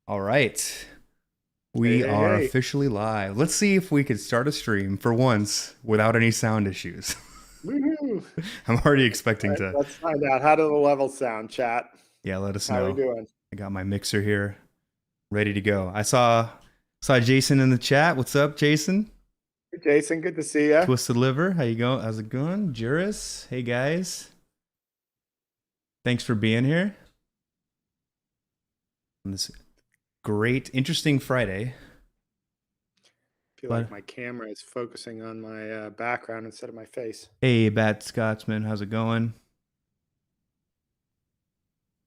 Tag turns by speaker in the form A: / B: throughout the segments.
A: All right.
B: Hey,
A: We
B: hey,
A: are
B: hey.
A: officially live. Let's see if we could start a stream for once without any sound issues.
B: Woohoo.
A: I'm already
B: All
A: expecting
B: right,
A: to.
B: let's find out. How do the levels sound, chat?
A: Yeah, let us
B: How we
A: know.
B: doing?
A: I got my mixer here ready to go. I saw Jason in the chat. What's up, Jason?
B: Hey, Jason, good to see you.
A: Twisted Liver. How you going? How's it going? Juris. Hey guys. Thanks for being here on this great, interesting Friday.
B: Feel like
A: But
B: my camera is focusing on my background instead of my face.
A: hey, Bad Scotsman, how's it going?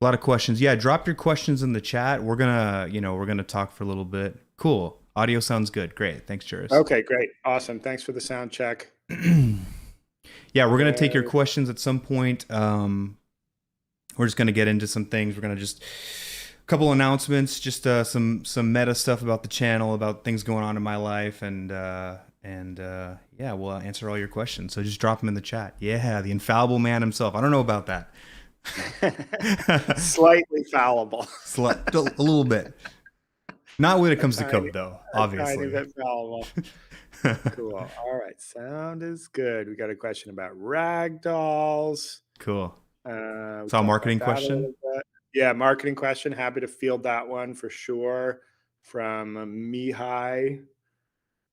A: A lot of questions. Yeah, drop your questions in the chat. We're gonna talk for a little bit. Cool. Audio sounds good. Great. Thanks, Juris.
B: Okay, great. Awesome. Thanks for the sound check.
A: Yeah, we're gonna take your
B: Very
A: questions at some point. We're just gonna get into some things. We're gonna just a couple announcements, just some meta stuff about the channel, about things going on in my life, and yeah, we'll answer all your questions. So just drop them in the chat. Yeah, the infallible man himself. I don't know about that.
B: slightly fallible.
A: A little bit. Not when it
B: a
A: comes to
B: tiny,
A: code, though,
B: a tiny
A: obviously.
B: bit fallible. Cool. All right. Sound is good. We got a question about rag dolls.
A: Cool.
B: We
A: Saw a
B: talked about
A: marketing
B: that a
A: question.
B: little bit. Yeah, marketing question. Happy to field that one for sure from Mihai.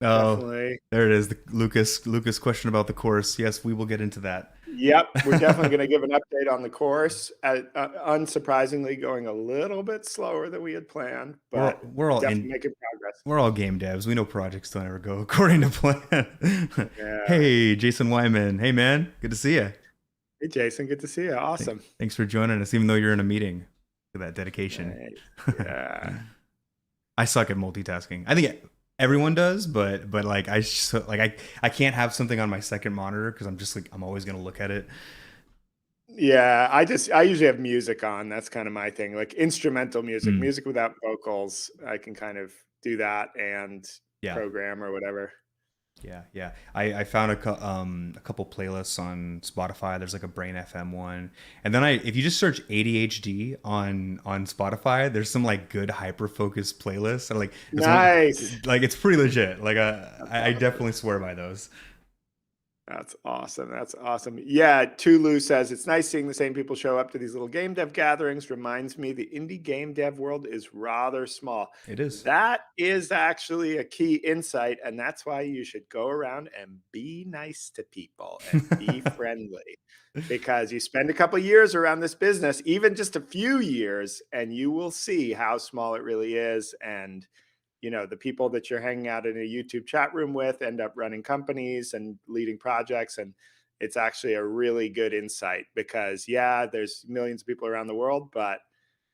A: Oh,
B: Definitely.
A: there it is. The Lucas question about the course. Yes, we will get into that.
B: Yep, we're definitely going to give an update on the course. Unsurprisingly, going a little bit slower than we had planned,
A: we're
B: but
A: we're all
B: definitely
A: in.
B: making progress.
A: We're all game devs. We know projects don't ever go according to plan.
B: Yeah.
A: Hey, Jason Wyman. Hey, man. Good to see you.
B: Hey, Jason, good to see you. Awesome.
A: Thanks for joining us, even though you're in a meeting. Look at that dedication.
B: Nice. Yeah.
A: I suck at multitasking. I think everyone does, but like I just, like I can't have something on my second monitor because I'm just like I'm always gonna look at it.
B: Yeah, I usually have music on. That's kind of my thing. Like instrumental music,
A: Mm,
B: music without vocals. I can kind of do that and
A: yeah,
B: program or whatever.
A: yeah. I found a couple playlists on Spotify. There's like a Brain FM one, and then if you just search ADHD on Spotify, there's some like good hyper focused playlists. And like this one,
B: Nice.
A: like it's pretty legit. Like
B: That's
A: I
B: awesome.
A: definitely swear by those.
B: That's awesome. That's awesome. Yeah, Tulu says it's nice seeing the same people show up to these little game dev gatherings. Reminds me the indie game dev world is rather small.
A: It is.
B: That is actually a key insight, and that's why you should go around and be nice to people and be friendly. Because you spend a couple years around this business, even just a few years, and you will see how small it really is. And the people that you're hanging out in a YouTube chat room with end up running companies and leading projects. And it's actually a really good insight because, yeah, there's millions of people around the world, but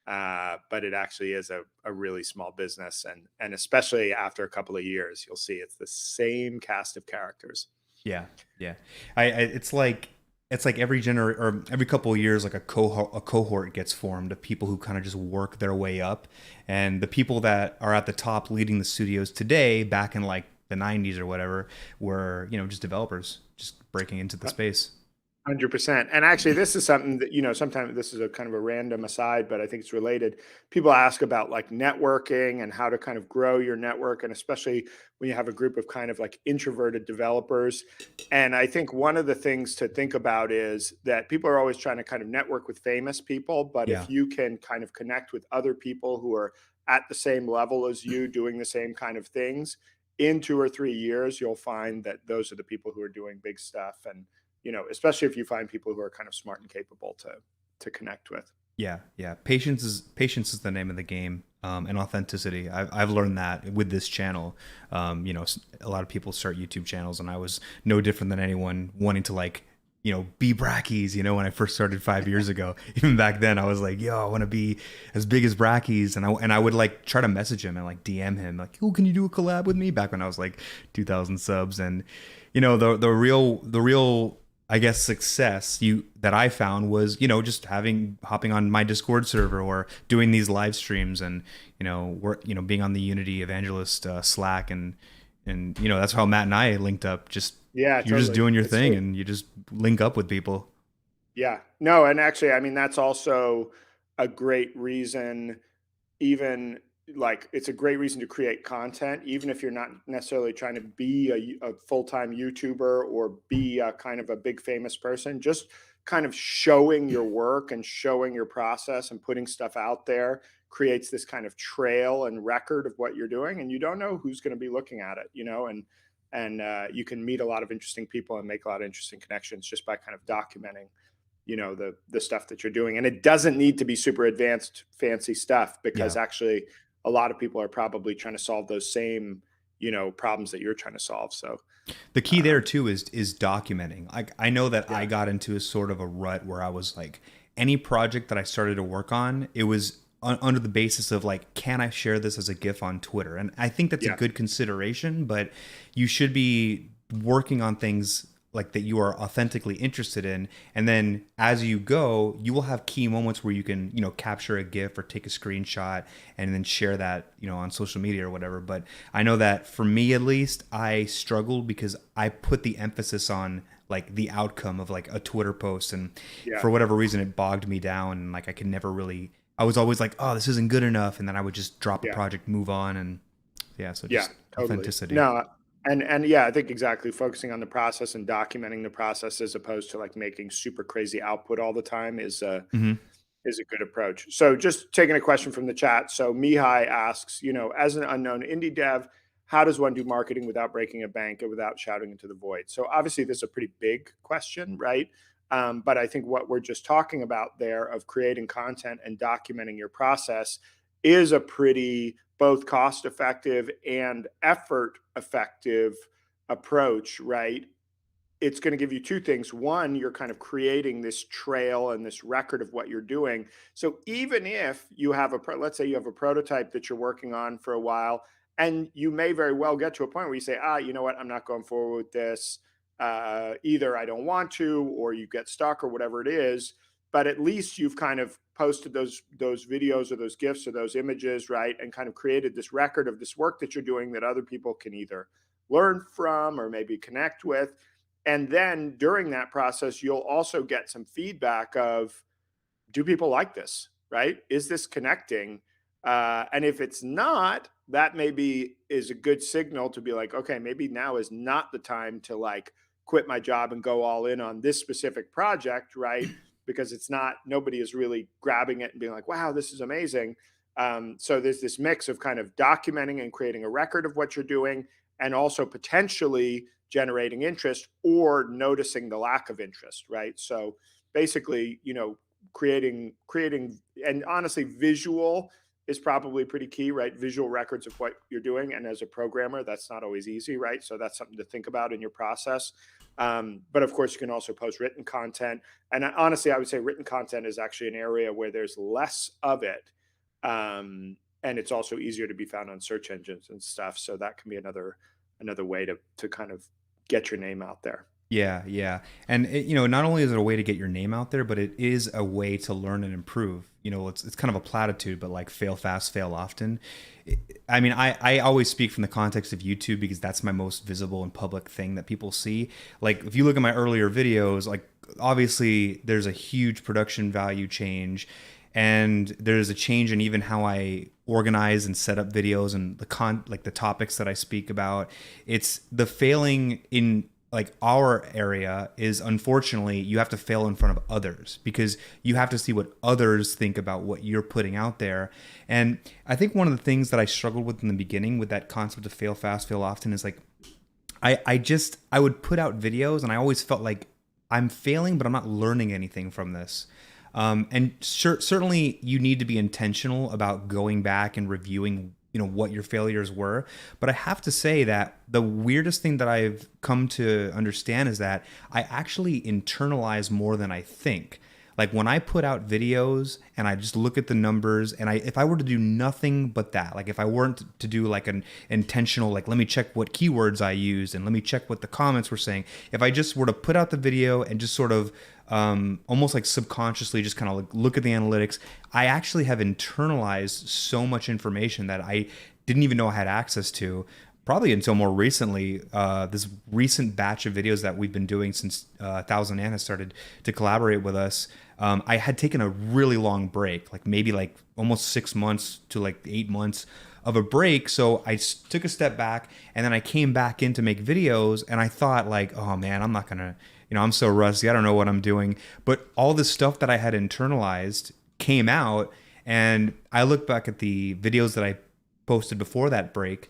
B: it actually is a really small business. And especially after a couple of years, you'll see it's the same cast of characters.
A: Yeah, yeah. It's like or every couple of years, like a cohort gets formed of people who kind of just work their way up, and the people that are at the top leading the studios today, back in like the '90s or whatever, were just developers just breaking into the space.
B: 100%. And actually, this is something that, sometimes this is a kind of a random aside, but I think it's related. People ask about like networking and how to kind of grow your network, and especially when you have a group of kind of like introverted developers. And I think one of the things to think about is that people are always trying to kind of network with famous people, but
A: Yeah,
B: if you can kind of connect with other people who are at the same level as you, doing the same kind of things, in 2 or 3 years, you'll find that those are the people who are doing big stuff. And especially if you find people who are kind of smart and capable to connect with.
A: yeah. Patience is the name of the game, and authenticity. I've learned that with this channel. A lot of people start YouTube channels, and I was no different than anyone wanting to like be Brackies. When I first started 5 years ago, even back then, I was like, yo, I want to be as big as Brackies, and I would like try to message him and like DM him like, oh, can you do a collab with me? Back when I was like 2,000 subs, and the real I guess success you that I found was just hopping on my Discord server or doing these live streams, and we're being on the Unity Evangelist Slack, and that's how Matt and I linked up. Just
B: Yeah,
A: you're just
B: totally.
A: doing your
B: It's
A: thing
B: true.
A: and you just link up with people.
B: Yeah. No, and actually, I mean, that's also a great reason, even. like it's a great reason to create content, even if you're not necessarily trying to be a full-time YouTuber or be a kind of a big famous person. Just kind of showing your work and showing your process and putting stuff out there creates this kind of trail and record of what you're doing, and you don't know who's going to be looking at it, and you can meet a lot of interesting people and make a lot of interesting connections just by kind of documenting the stuff that you're doing. And it doesn't need to be super advanced fancy stuff, because
A: Yeah.
B: actually a lot of people are probably trying to solve those same problems that you're trying to solve. So
A: The key there too is documenting. Like I know that I
B: yeah,
A: got into a sort of a rut where I was like, any project that I started to work on, it was under the basis of like, can I share this as a GIF on Twitter? And I think that's a
B: yeah,
A: good consideration, but you should be working on things like that you are authentically interested in, and then as you go you will have key moments where you can capture a GIF or take a screenshot and then share that on social media or whatever. But I know that for me at least, I struggled because I put the emphasis on like the outcome of like a Twitter post, and
B: yeah,
A: for whatever reason it bogged me down, and like I could never really, I was always like, oh, this isn't good enough, and then I would just drop a
B: yeah.
A: project, move on. And yeah, so
B: Yeah,
A: just
B: totally.
A: authenticity.
B: No, and yeah, I think exactly focusing on the process and documenting the process as opposed to like making super crazy output all the time
A: Hmm.
B: is a good approach. So just taking a question from the chat. So Mihai asks, as an unknown indie dev, how does one do marketing without breaking a bank and without shouting into the void? So obviously this is a pretty big question, right? But I think what we're just talking about there of creating content and documenting your process is a pretty both cost effective and effort effective approach, right? It's going to give you two things. One, you're kind of creating this trail and this record of what you're doing. So even if you have let's say you have a prototype that you're working on for a while, and you may very well get to a point where you say, you know what, I'm not going forward with this. Either I don't want to, or you get stuck, or whatever it is. But at least you've kind of posted those videos or those GIFs or those images, right? And kind of created this record of this work that you're doing that other people can either learn from or maybe connect with. And then during that process, you'll also get some feedback of, do people like this, right? Is this connecting? And if it's not, that maybe is a good signal to be like, okay, maybe now is not the time to like quit my job and go all in on this specific project, right? Because it's not, nobody is really grabbing it and being like, wow, this is amazing. So there's this mix of kind of documenting and creating a record of what you're doing, and also potentially generating interest or noticing the lack of interest, right? So basically, creating and honestly visual is probably pretty key, right? Visual records of what you're doing, and as a programmer that's not always easy, right? So that's something to think about in your process. But of course you can also post written content, and honestly I would say written content is actually an area where there's less of it, and it's also easier to be found on search engines and stuff, so that can be another way to kind of get your name out there.
A: Yeah, yeah. And not only is it a way to get your name out there, but it is a way to learn and improve. It's kind of a platitude, but like fail fast, fail often. I mean, I always speak from the context of YouTube because that's my most visible and public thing that people see. Like if you look at my earlier videos, like obviously there's a huge production value change, and there's a change in even how I organize and set up videos and like the topics that I speak about. It's the failing in like our area is, unfortunately, you have to fail in front of others because you have to see what others think about what you're putting out there. And I think one of the things that I struggled with in the beginning with that concept of fail fast, fail often is like I would put out videos and I always felt like I'm failing, but I'm not learning anything from this. And certainly you need to be intentional about going back and reviewing what your failures were. But I have to say that the weirdest thing that I've come to understand is that I actually internalize more than I think. Like when I put out videos and I just look at the numbers, and if I were to do nothing but that, like if I weren't to do like an intentional, like let me check what keywords I used and let me check what the comments were saying, if I just were to put out the video and just sort of almost like subconsciously just kind of like look at the analytics, I actually have internalized so much information that I didn't even know I had access to. probably until more recently, this recent batch of videos that we've been doing since Thousand Ant has started to collaborate with us. I had taken a really long break, like maybe like almost 6 months to like 8 months of a break. So I took a step back, and then I came back in to make videos, and I thought like, oh man, I'm not gonna, I'm so rusty. I don't know what I'm doing. But all the stuff that I had internalized came out, and I look back at the videos that I posted before that break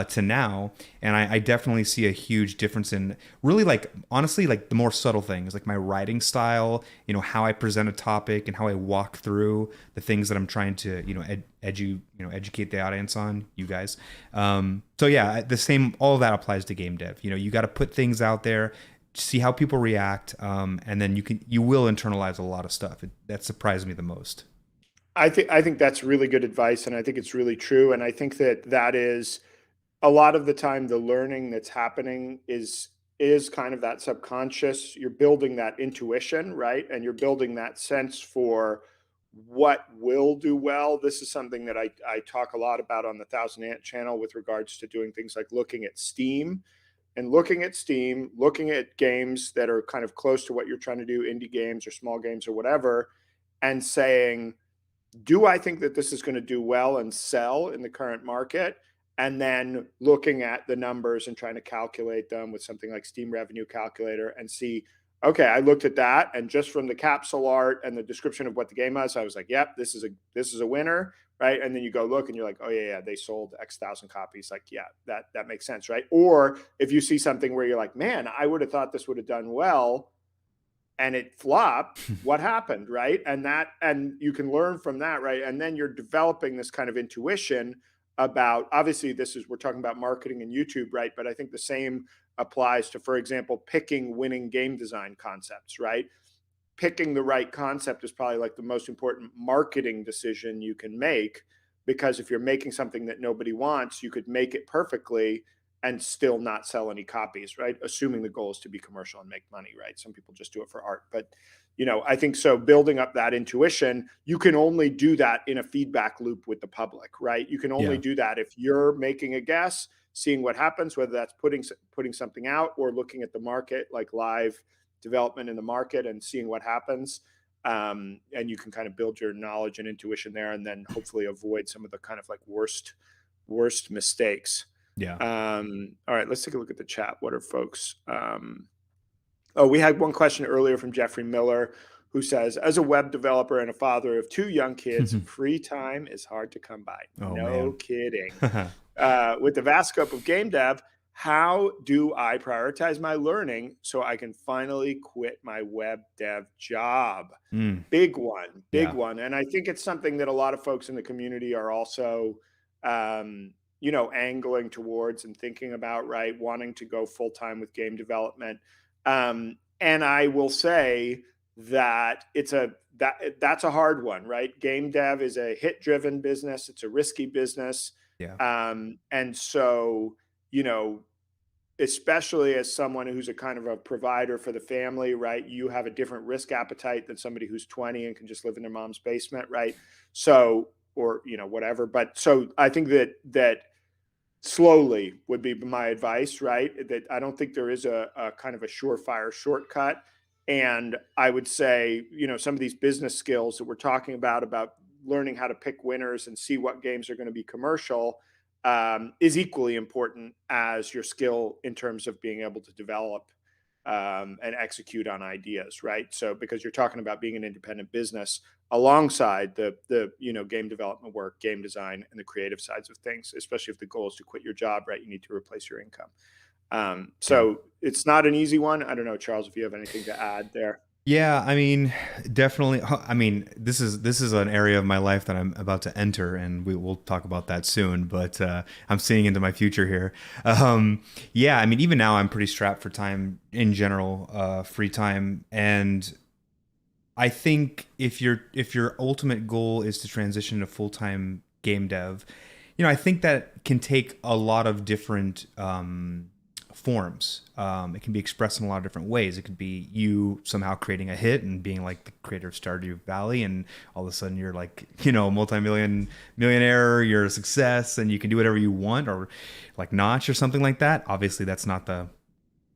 A: to now, and I definitely see a huge difference in really, like, honestly, like the more subtle things, like my writing style, how I present a topic and how I walk through the things that I'm trying to, educate the audience on, you guys. So yeah, the same, all of that applies to game dev. You got to put things out there, see how people react, and then you will internalize a lot of stuff. That surprised me the most.
B: I think that's really good advice, and I think it's really true. And I think that is a lot of the time the learning that's happening is kind of that subconscious. You're building that intuition, right? And you're building that sense for what will do well. This is something that I talk a lot about on the Thousand Ant channel with regards to doing things like looking at Steam and looking at games that are kind of close to what you're trying to do, indie games or small games or whatever, and saying, do I think that this is going to do well and sell in the current market? And then looking at the numbers and trying to calculate them with something like Steam Revenue Calculator and see, okay, I looked at that, and just from the capsule art and the description of what the game was, I was like, yep, this is a winner, right? And then you go look and you're like, oh yeah, they sold X thousand copies. Like, yeah, that makes sense, right? Or if you see something where you're like, man, I would have thought this would have done well, and it flopped, what happened, right? And you can learn from that, right? And then you're developing this kind of intuition about, obviously we're talking about marketing and YouTube, right? But I think the same applies to, for example, picking winning game design concepts, right? Picking the right concept is probably like the most important marketing decision you can make, because if you're making something that nobody wants, you could make it perfectly and still not sell any copies, right? Assuming the goal is to be commercial and make money, right? Some people just do it for art, but I think so. Building up that intuition, you can only do that in a feedback loop with the public, right? You can only
A: Yeah.
B: do that if you're making a guess, seeing what happens, whether that's putting something out or looking at the market, like live development in the market, and seeing what happens. And you can kind of build your knowledge and intuition there, and then hopefully avoid some of the kind of like worst mistakes.
A: Yeah.
B: All right, let's take a look at the chat. What are folks? Oh, we had one question earlier from Jeffrey Miller, who says, as a web developer and a father of two young kids, free time is hard to come by.
A: Oh
B: No
A: man.
B: kidding. With the vast scope of game dev, how do I prioritize my learning so I can finally quit my web dev job?
A: Mm,
B: Big one, big
A: yeah.
B: one. And I think it's something that a lot of folks in the community are also, angling towards and thinking about, right? Wanting to go full time with game development. And I will say that that's a hard one, right? Game dev is a hit driven business. It's a risky business.
A: Yeah.
B: And so, you know, especially as someone who's a kind of a provider for the family, right? You have a different risk appetite than somebody who's 20 and can just live in their mom's basement, right? So, or, whatever. But so I think that slowly would be my advice, right? That I don't think there is a kind of a surefire shortcut. And I would say, some of these business skills that we're talking about learning how to pick winners and see what games are going to be commercial, is equally important as your skill in terms of being able to develop and execute on ideas, right? So because you're talking about being an independent business alongside the game development work, game design, and the creative sides of things, especially if the goal is to quit your job, right? You need to replace your income.
A: Yeah.
B: So it's not an easy one. I don't know, Charles, if you have anything to add there.
A: Yeah, I mean, definitely. I mean, this is an area of my life that I'm about to enter, and we'll talk about that soon. But I'm seeing into my future here. Yeah, I mean, even now I'm pretty strapped for time in general, free time, and I think if your ultimate goal is to transition to full time game dev, I think that can take a lot of different forms. It can be expressed in a lot of different ways. It could be you somehow creating a hit and being like the creator of Stardew Valley, and all of a sudden you're like, multi-million millionaire, you're a success, and you can do whatever you want, or like Notch or something like that. Obviously, that's not the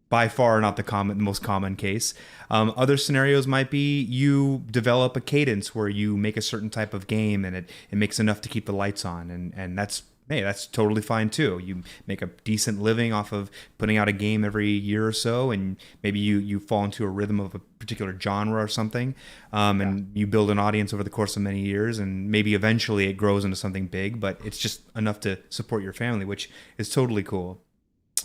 A: by far not the most common case. Other scenarios might be you develop a cadence where you make a certain type of game and it makes enough to keep the lights on, and that's hey, that's totally fine too. You make a decent living off of putting out a game every year or so, and maybe you fall into a rhythm of a particular genre or something,
B: Yeah.
A: and you build an audience over the course of many years, and maybe eventually it grows into something big, but it's just enough to support your family, which is totally cool.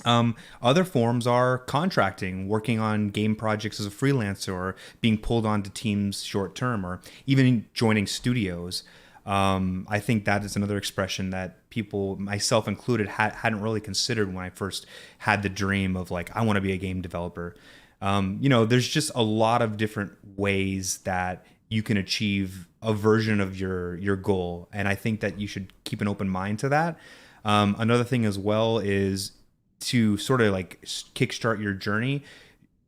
A: Other forms are contracting, working on game projects as a freelancer, or being pulled onto teams short term, or even joining studios. I think that is another expression that people, myself included, hadn't really considered when I first had the dream of like, I want to be a game developer. There's just a lot of different ways that you can achieve a version of your goal, and I think that you should keep an open mind to that. Another thing as well is to sort of like kickstart your journey.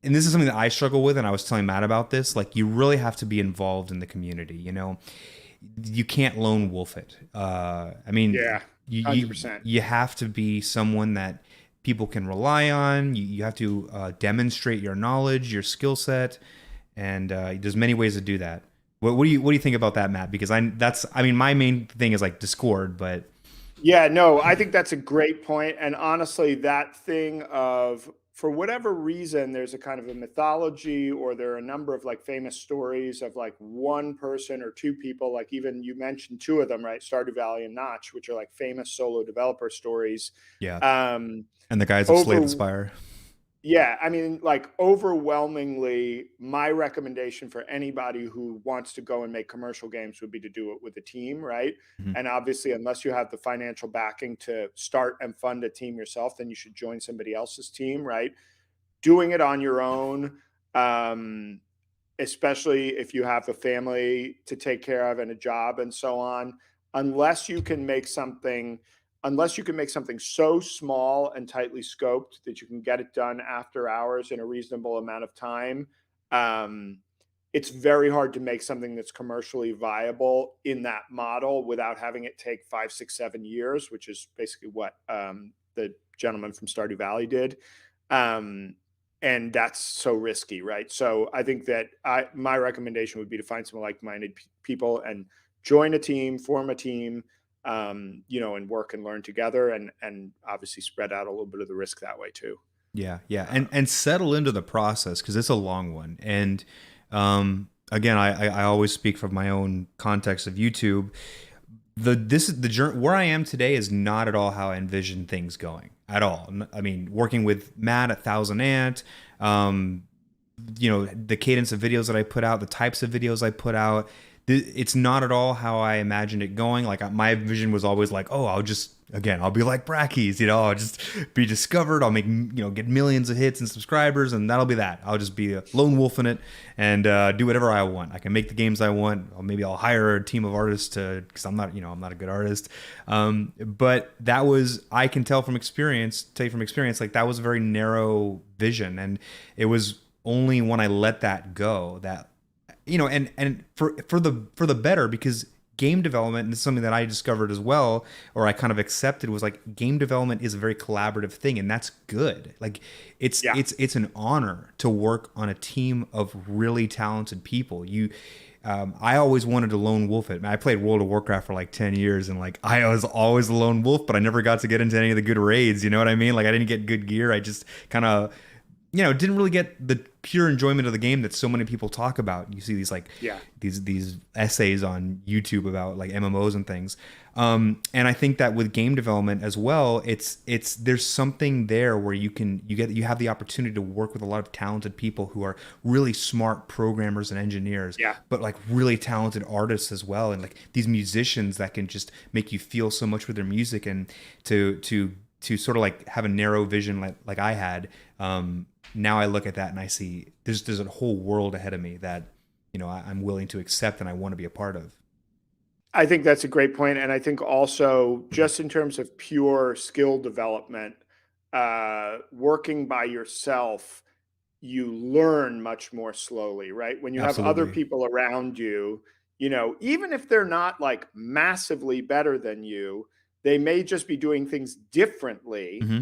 A: And this is something that I struggle with, and I was telling Matt about this. Like, you really have to be involved in the community. You can't lone wolf it. I mean,
B: Yeah.
A: you, you
B: 100%.
A: you have to be someone that people can rely on. You have to demonstrate your knowledge, your skill set, and there's many ways to do that. What do you think about that, Matt? Because my main thing is like Discord, but
B: Yeah, no, I think that's a great point. And honestly, that thing of, for whatever reason, there's a kind of a mythology, or there are a number of like famous stories of like one person or two people, like even you mentioned two of them, right? Stardew Valley and Notch, which are like famous solo developer stories.
A: yeah,
B: Um,
A: and the guys of Slay the
B: over
A: Spire.
B: Yeah, I mean, like overwhelmingly, my recommendation for anybody who wants to go and make commercial games would be to do it with a team, right?
A: Mhm.
B: And obviously, unless you have the financial backing to start and fund a team yourself, then you should join somebody else's team, right? Doing it on your own, um, especially if you have a family to take care of and a job and so on, unless you can make something unless you can make something so small and tightly scoped that you can get it done after hours in a reasonable amount of time, um, it's very hard to make something that's commercially viable in that model without having it take 5, 6, 7 years, which is basically what the gentleman from Stardew Valley did. Um, and that's so risky, right? So I think that my recommendation would be to find some like-minded people and join a team, form a team, and work and learn together, and obviously spread out a little bit of the risk that way too.
A: Yeah, yeah,
B: Uh,
A: and settle into the process because it's a long one. And again, I always speak from my own context of YouTube. This is the journey where I am today is not at all how I envision things going at all. I mean, working with Matt at Thousand Ant, um, the cadence of videos that I put out, the types of videos I put out, it's not at all how I imagined it going. Like my vision was always like, oh, I'll be like Brackeys, I'll just be discovered. I'll make, get millions of hits and subscribers, and that'll be that. I'll just be a lone wolf in it and do whatever I want. I can make the games I want. Or maybe I'll hire a team of artists because I'm not a good artist. But I can tell from experience, like that was a very narrow vision, and it was only when I let that go that and for the better, because game development, and this is something that I discovered as well, or I kind of accepted, was like game development is a very collaborative thing, and that's good. Like it's
B: yeah,
A: it's an honor to work on a team of really talented people. I always wanted to lone wolf it. I played World of Warcraft for like 10 years, and like I was always a lone wolf, but I never got to get into any of the good raids. You know what I mean? Like I didn't get good gear. I just kind of didn't really get the pure enjoyment of the game that so many people talk about. You see these like
B: yeah,
A: these essays on YouTube about like MMOs and things. And I think that with game development as well, it's there's something there where you have the opportunity to work with a lot of talented people who are really smart programmers and engineers,
B: yeah.
A: but like really talented artists as well, and like these musicians that can just make you feel so much with their music, and to sort of like have a narrow vision like I had. Now I look at that and I see there's a whole world ahead of me that I'm willing to accept and I want to be a part of.
B: I think that's a great point, and I think also just in terms of pure skill development, working by yourself, you learn much more slowly, right? When you have other
A: Absolutely.
B: people around you, even if they're not like massively better than you, they may just be doing things differently.
A: Hmm.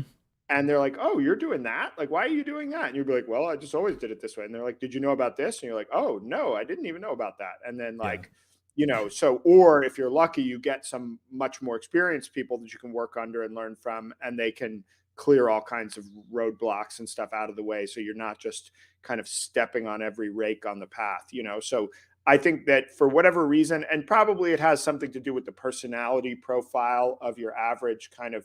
B: And they're like, "Oh, you're doing that? Like, why are you doing that?" And you'd be like, "Well, I just always did it this way." And they're like, "Did you know about this?" And you're like, "Oh, no, I didn't even know about that." And then
A: Yeah.
B: like, so or if you're lucky, you get some much more experienced people that you can work under and learn from, and they can clear all kinds of roadblocks and stuff out of the way, so you're not just kind of stepping on every rake on the path. So I think that for whatever reason, and probably it has something to do with the personality profile of your average kind of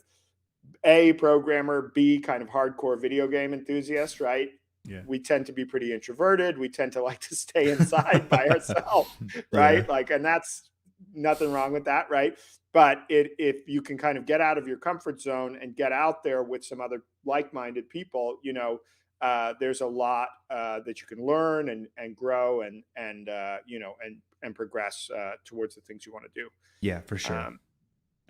B: A, programmer, B, kind of hardcore video game enthusiast, right?
A: Yeah.
B: We tend to be pretty introverted. We tend to like to stay inside by ourselves,
A: Yeah.
B: right? Like, and that's nothing wrong with that, right? But if you can kind of get out of your comfort zone and get out there with some other like-minded people, there's a lot that you can learn and grow and progress towards the things you want to do.
A: Yeah, for sure.
B: Um,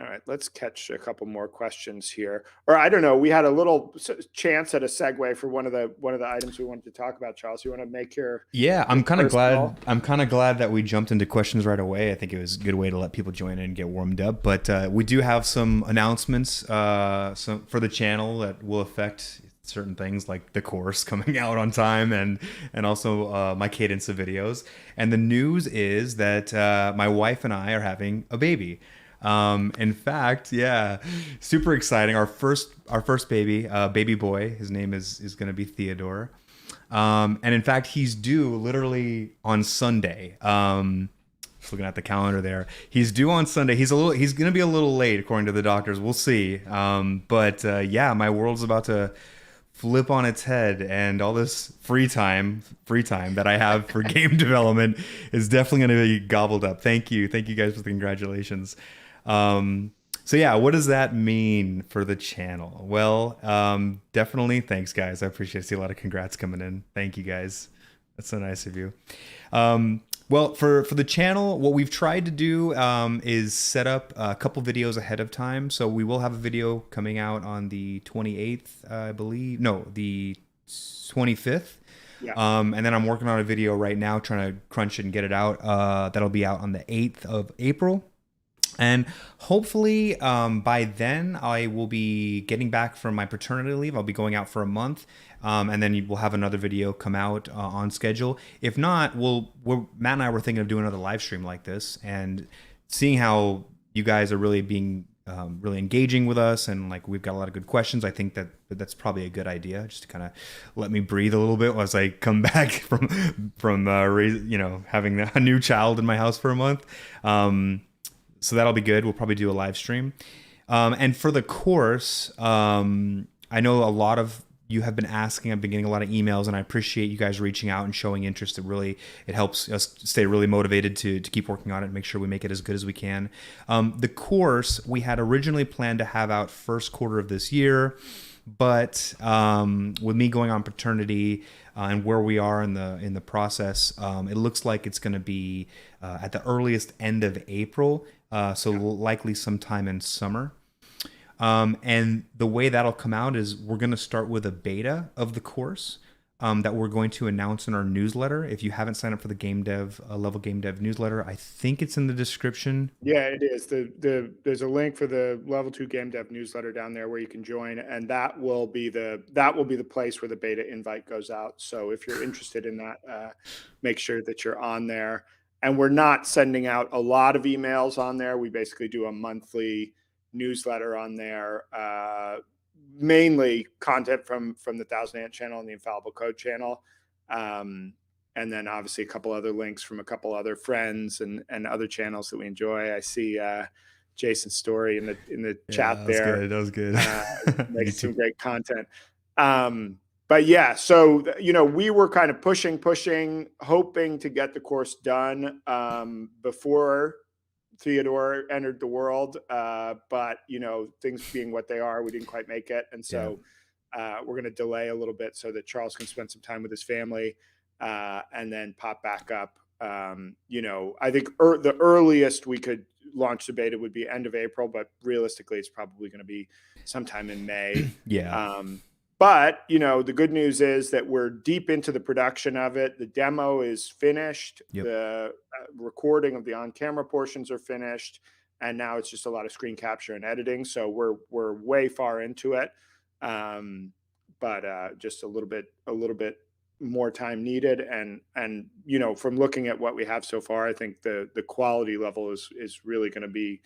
B: all right, let's catch a couple more questions here. Or I don't know, we had a little chance at a segue for one of the items we wanted to talk about. Charles, you want to make
A: Yeah,
B: your
A: I'm kind of
B: first
A: glad.
B: call?
A: I'm kind of glad that we jumped into questions right away. I think it was a good way to let people join in and get warmed up. But we do have some announcements for the channel that will affect certain things like the course coming out on time and also my cadence of videos. And the news is that my wife and I are having a baby. In fact, yeah, super exciting. Our first baby, baby boy. His name is going to be Theodore. And in fact, he's due literally on Sunday. Just looking at the calendar there, he's due on Sunday. He's gonna be a little late according to the doctors. We'll see. But yeah, my world's about to flip on its head, and all this free time that I have for game development is definitely gonna be gobbled up. Thank you guys for the congratulations. Um, so yeah, what does that mean for the channel? Well, definitely thanks, guys. I appreciate it. I see a lot of congrats coming in. Thank you, guys. That's so nice of you. Well, for the channel, what we've tried to do is set up a couple videos ahead of time. So we will have a video coming out on the 28th, I believe. No, the 25th.
B: Yeah.
A: And then I'm working on a video right now, trying to crunch it and get it out. That'll be out on the 8th of April. And hopefully by then I will be getting back from my paternity leave. I'll be going out for a month. And then we'll have another video come out on schedule. If not, Matt and I were thinking of doing another live stream like this and seeing how you guys are really being really engaging with us, and like we've got a lot of good questions. I think that's probably a good idea, just to kind of let me breathe a little bit as I come back from having a new child in my house for a month. So that'll be good. We'll probably do a live stream. And for the course, I know a lot of you have been asking. I've been getting a lot of emails, and I appreciate you guys reaching out and showing interest. It helps us stay really motivated to keep working on it and make sure we make it as good as we can. The course we had originally planned to have out first quarter of this year, but with me going on paternity and where we are in the process, it looks like it's going to be at the earliest end of April. So likely sometime in summer. And the way that'll come out is we're going to start with a beta of the course that we're going to announce in our newsletter. If you haven't signed up for the Game Dev Level Game Dev newsletter, I think it's in the description.
B: Yeah, it is. There's a link for the level 2 game dev newsletter down there where you can join, and that will be the place where the beta invite goes out. So if you're interested in that, make sure that you're on there. And we're not sending out a lot of emails on there. We basically do a monthly newsletter on there, mainly content from the Thousand Ant channel and the Infallible Code channel. Um, and then obviously a couple other links from a couple other friends and other channels that we enjoy. I see Jason's story in the
A: Yeah,
B: chat
A: that was
B: there,
A: good. That was good. Me
B: making some
A: too.
B: great content. But yeah, so we were kind of pushing, hoping to get the course done before Theodore entered the world. But things being what they are, we didn't quite make it, and
A: Yeah.
B: so we're going to delay a little bit so that Charles can spend some time with his family and then pop back up I think the earliest we could launch the beta would be end of April, but realistically, it's probably going to be sometime in May.
A: Yeah.
B: But the good news is that we're deep into the production of it. The demo is finished.
A: Yep.
B: The recording of the on-camera portions are finished, and now it's just a lot of screen capture and editing. So we're way far into it, but just a little bit more time needed. And from looking at what we have so far, I think the quality level is really going to be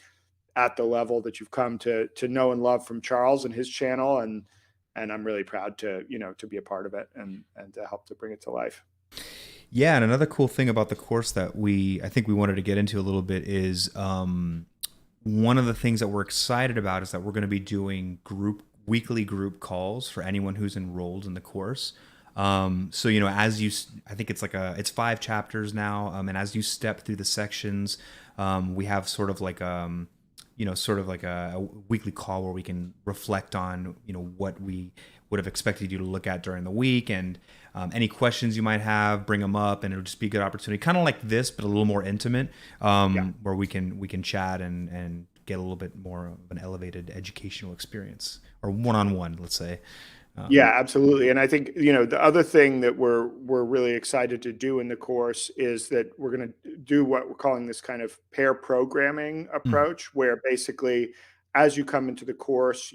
B: at the level that you've come to know and love from Charles and his channel, and I'm really proud to to be a part of it and to help to bring it to life.
A: Yeah, and another cool thing about the course that I think we wanted to get into a little bit is one of the things that we're excited about is that we're going to be doing weekly group calls for anyone who's enrolled in the course. So I think it's 5 chapters now, and as you step through the sections, we have sort of like a weekly call where we can reflect on what we would have expected you to look at during the week, and any questions you might have, bring them up, and it'll just be a good opportunity, kind of like this, but a little more intimate, where we can chat and get a little bit more of an elevated educational experience, or one-on-one, let's say.
B: Yeah, absolutely. And I think, the other thing that we're really excited to do in the course is that we're going to do what we're calling this kind of pair programming approach, where basically as you come into the course,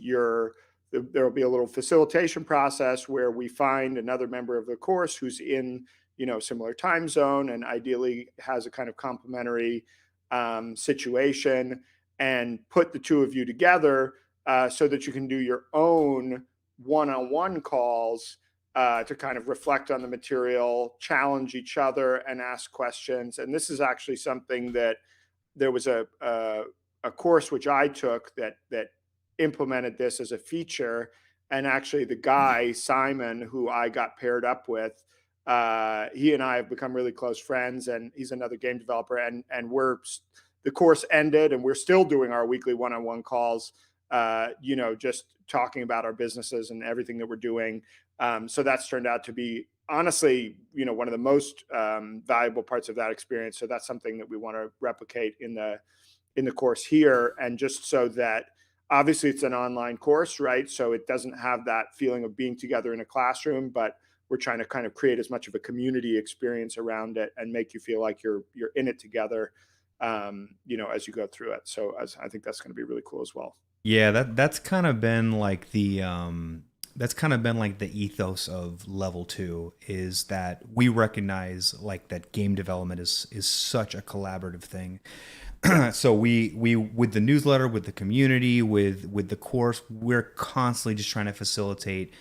B: there'll be a little facilitation process where we find another member of the course who's in, similar time zone, and ideally has a kind of complementary situation, and put the two of you together so that you can do your own one-on-one calls to kind of reflect on the material, challenge each other, and ask questions. And this is actually something that there was a course which I took that implemented this as a feature. And actually, the guy Simon, who I got paired up with, he and I have become really close friends, and he's another game developer. And the course ended, and we're still doing our weekly one-on-one calls. Just talking about our businesses and everything that we're doing. So that's turned out to be, honestly, one of the most valuable parts of that experience. So that's something that we want to replicate in the course here. And just so that, obviously it's an online course, right? So it doesn't have that feeling of being together in a classroom, but we're trying to kind of create as much of a community experience around it and make you feel like you're in it together, as you go through it. So I think that's going to be really cool as well.
A: Yeah, that's kind of been like the ethos of level 2, is that we recognize like that game development is such a collaborative thing. So we with the newsletter, with the community, with the course, we're constantly just trying to facilitate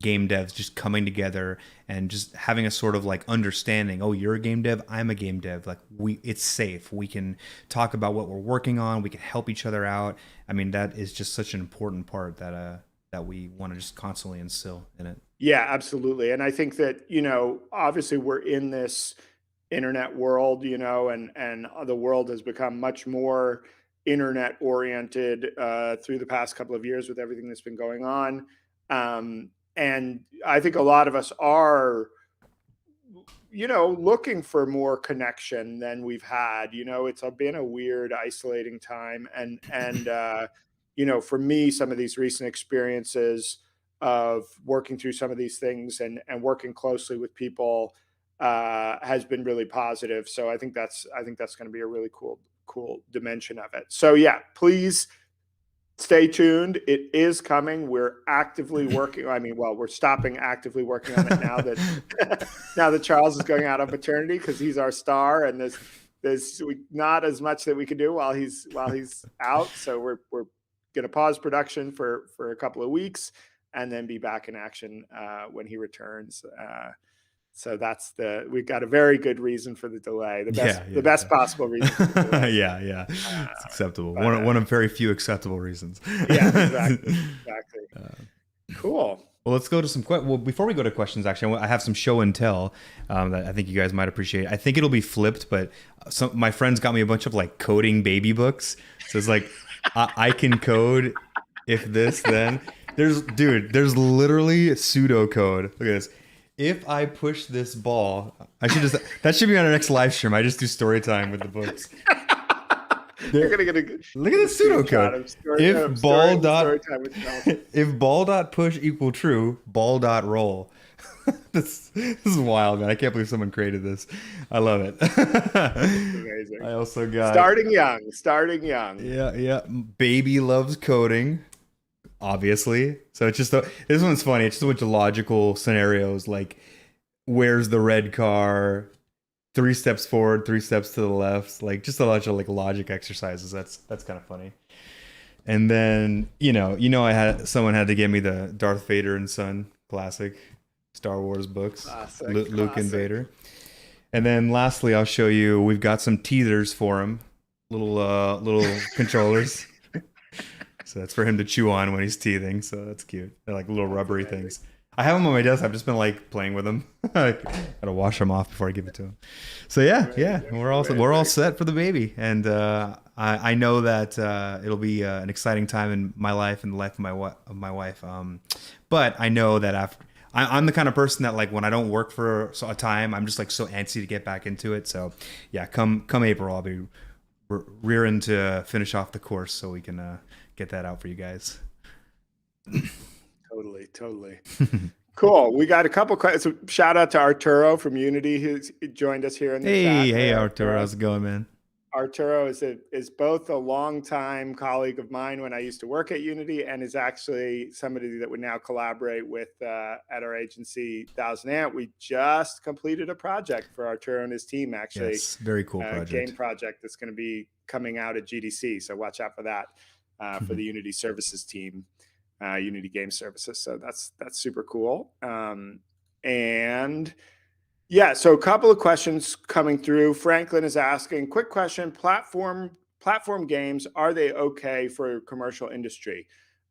A: game devs just coming together and just having a sort of like understanding. Oh, you're a game dev, I'm a game dev. Like it's safe. We can talk about what we're working on. We can help each other out. I mean, that is just such an important part that we want to just constantly instill in it.
B: Yeah, absolutely. And I think that, obviously we're in this internet world, and the world has become much more internet oriented through the past couple of years with everything that's been going on. And I think a lot of us are, looking for more connection than we've had. It's been a weird, isolating time. And for me, some of these recent experiences of working through some of these things and working closely with people has been really positive. So I think that's going to be a really cool dimension of it. So yeah, please stay tuned. It is coming. We're actively working. I mean, well, we're stopping actively working on it now that now that Charles is going out on maternity, because he's our star, and there's not as much that we can do while he's out. So we're going to pause production for a couple of weeks and then be back in action when he returns. So we've got a very good reason for the delay. The best possible reason for the delay.
A: Yeah. It's acceptable. One of very few acceptable reasons.
B: Yeah, exactly. Cool.
A: Well, let's go to some questions. Well, before we go to questions, actually, I have some show and tell that I think you guys might appreciate. I think it'll be flipped, but my friends got me a bunch of like coding baby books. So it's like, I can code if this, then. There's literally pseudocode. Look at this. If I push this ball, I should just that should be on our next live stream. I just do story time with the books.
B: You're
A: There,
B: gonna
A: look
B: get
A: at
B: a
A: the
B: screenshot
A: pseudocode.
B: of story
A: If ball
B: story
A: dot
B: time with Mel.
A: if ball dot push equal true, ball dot roll. This is wild, man. I can't believe someone created this. I love it.
B: Amazing.
A: I also got
B: Starting young, starting young.
A: yeah. Baby loves coding, obviously. So it's just this one's funny. It's just a bunch of logical scenarios like where's the red car? 3 steps forward, 3 steps to the left, like just a bunch of like logic exercises. That's kind of funny. And then I had someone had to give me the Darth Vader and Son classic Star Wars books, Luke and Vader. And then lastly, I'll show you. We've got some teethers for him, little controllers. So that's for him to chew on when he's teething. So that's cute. They're like little rubbery things. I have them on my desk. I've just been like playing with them. Gotta wash them off before I give it to him. So yeah, we're all set for the baby, and I know that it'll be an exciting time in my life and the life of my wife. But I know that after I'm the kind of person that like when I don't work for a time, I'm just like so antsy to get back into it. So yeah, come April, I'll be rearing to finish off the course so we can get that out for you guys.
B: Totally. Cool. We got a couple questions. So shout out to Arturo from Unity who's joined us here in the chat.
A: Hey Arturo, how's it going, man?
B: Arturo is both a longtime colleague of mine when I used to work at Unity, and is actually somebody that we now collaborate with at our agency, 1000 Ant. We just completed a project for Arturo and his team, actually.
A: Yes, very cool project.
B: Game project that's going to be coming out at GDC. So watch out for that for the Unity services team, Unity Game Services. So that's super cool. And yeah, so a couple of questions coming through. Franklin is asking, quick question, platform games, are they okay for commercial industry?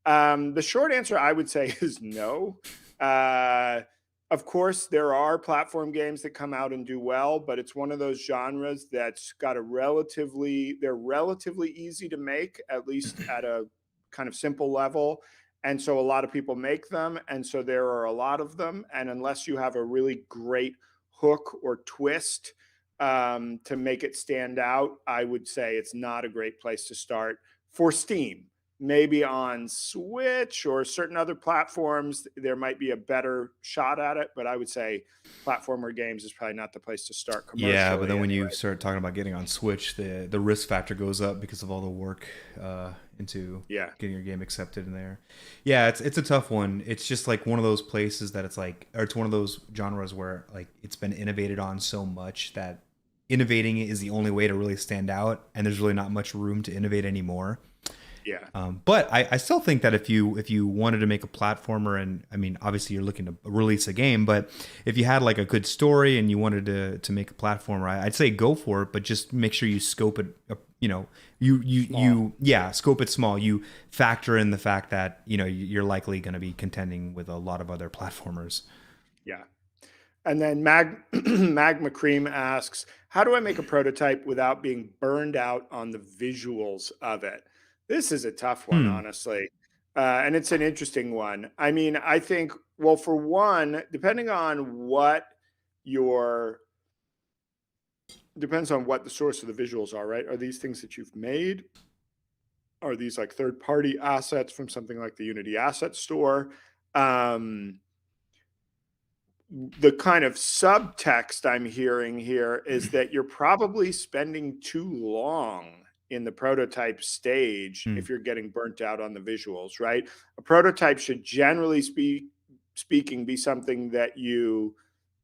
B: The short answer I would say is no. Of course, there are platform games that come out and do well, but it's one of those genres that's got they're relatively easy to make, at least at a kind of simple level. And so a lot of people make them. And so there are a lot of them. And unless you have a really great hook or twist to make it stand out, I would say it's not a great place to start for Steam. Maybe on Switch or certain other platforms, there might be a better shot at it. But I would say platformer games is probably not the place to start commercially.
A: Yeah, but then when you start talking about getting on Switch, the risk factor goes up because of all the work into getting your game accepted in there. Yeah, it's a tough one. It's just like one of those places that it's like, or it's one of those genres where like it's been innovated on so much that innovating is the only way to really stand out, and there's really not much room to innovate anymore.
B: Yeah.
A: But I still think that if you wanted to make a platformer, and I mean, obviously you're looking to release a game, but if you had like a good story and you wanted to make a platformer, I'd say go for it, but just make sure you scope it, scope it small. You factor in the fact that, you're likely going to be contending with a lot of other platformers.
B: Yeah. And then Magma Cream asks, how do I make a prototype without being burned out on the visuals of it? This is a tough one, honestly. And it's an interesting one. I mean, I think, well, for one, depends on what the source of the visuals are, right? Are these things that you've made? Are these like third-party assets from something like the Unity Asset Store? The kind of subtext I'm hearing here is that you're probably spending too long in the prototype stage if you're getting burnt out on the visuals, right? A prototype should generally speaking be something that you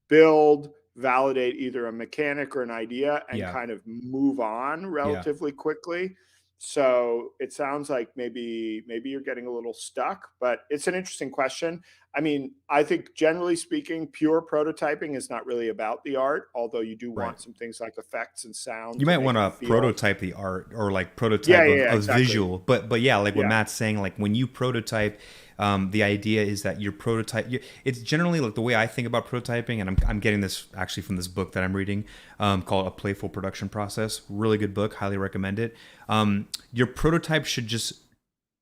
B: build, validate either a mechanic or an idea, and kind of move on relatively quickly. So it sounds like maybe you're getting a little stuck, but it's an interesting question. I mean, I think generally speaking, pure prototyping is not really about the art, although you do want some things like effects and sound.
A: You might want to prototype the art or like prototype exactly. Visual, but yeah, like what Matt's saying, like when you prototype, the idea is that your prototype. It's generally like the way I think about prototyping, and I'm getting this actually from this book that I'm reading called A Playful Production Process. Really good book, highly recommend it. Your prototype should just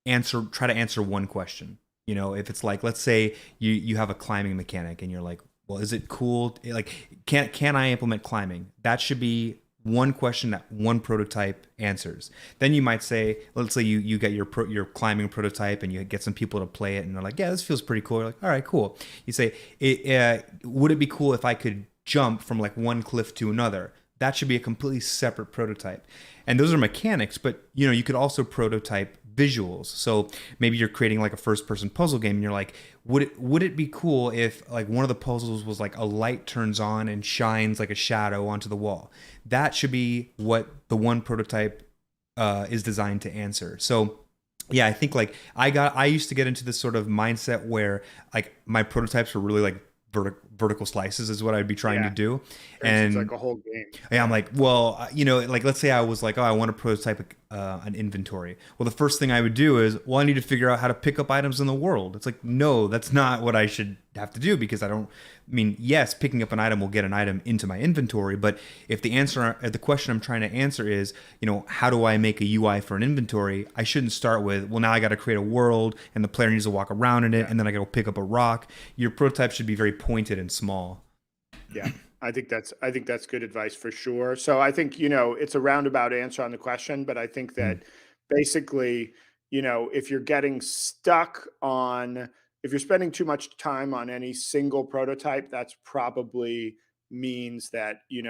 A: try to answer one question. If it's like, let's say you have a climbing mechanic and you're like, well, is it cool? Like, can I implement climbing? That should be one question that one prototype answers. Then you might say, let's say you get your climbing prototype and you get some people to play it and they're like, yeah, this feels pretty cool. You're like, all right, cool. You say, would it be cool if I could jump from like one cliff to another? That should be a completely separate prototype. And those are mechanics, but you could also prototype visuals. So maybe you're creating like a first person puzzle game and you're like, would it be cool if like one of the puzzles was like a light turns on and shines like a shadow onto the wall? That should be what the one prototype is designed to answer. So yeah, I think like I used to get into this sort of mindset where like my prototypes were really like vertical slices is what I'd be trying to
B: Yeah.
A: do.
B: Turns into like
A: And
B: a whole game.
A: yeah, I'm
B: Yeah.
A: like, well, like let's say I was like, oh, I want to prototype an inventory. Well, the first thing I would do is, well, I need to figure out how to pick up items in the world. It's like, no, that's not what I should have to do because I mean, yes, picking up an item will get an item into my inventory, but if the question I'm trying to answer is, how do I make a UI for an inventory? I shouldn't start with, well, now I got to create a world and the player needs to walk around in it
B: Yeah.
A: and then I got to pick up a rock. Your prototype should be very pointed and small.
B: Yeah. I think that's good advice for sure. So I think, it's a roundabout answer on the question, but I think
A: Mm.
B: that basically, if you're getting stuck on if you're spending too much time on any single prototype, that's probably means that, you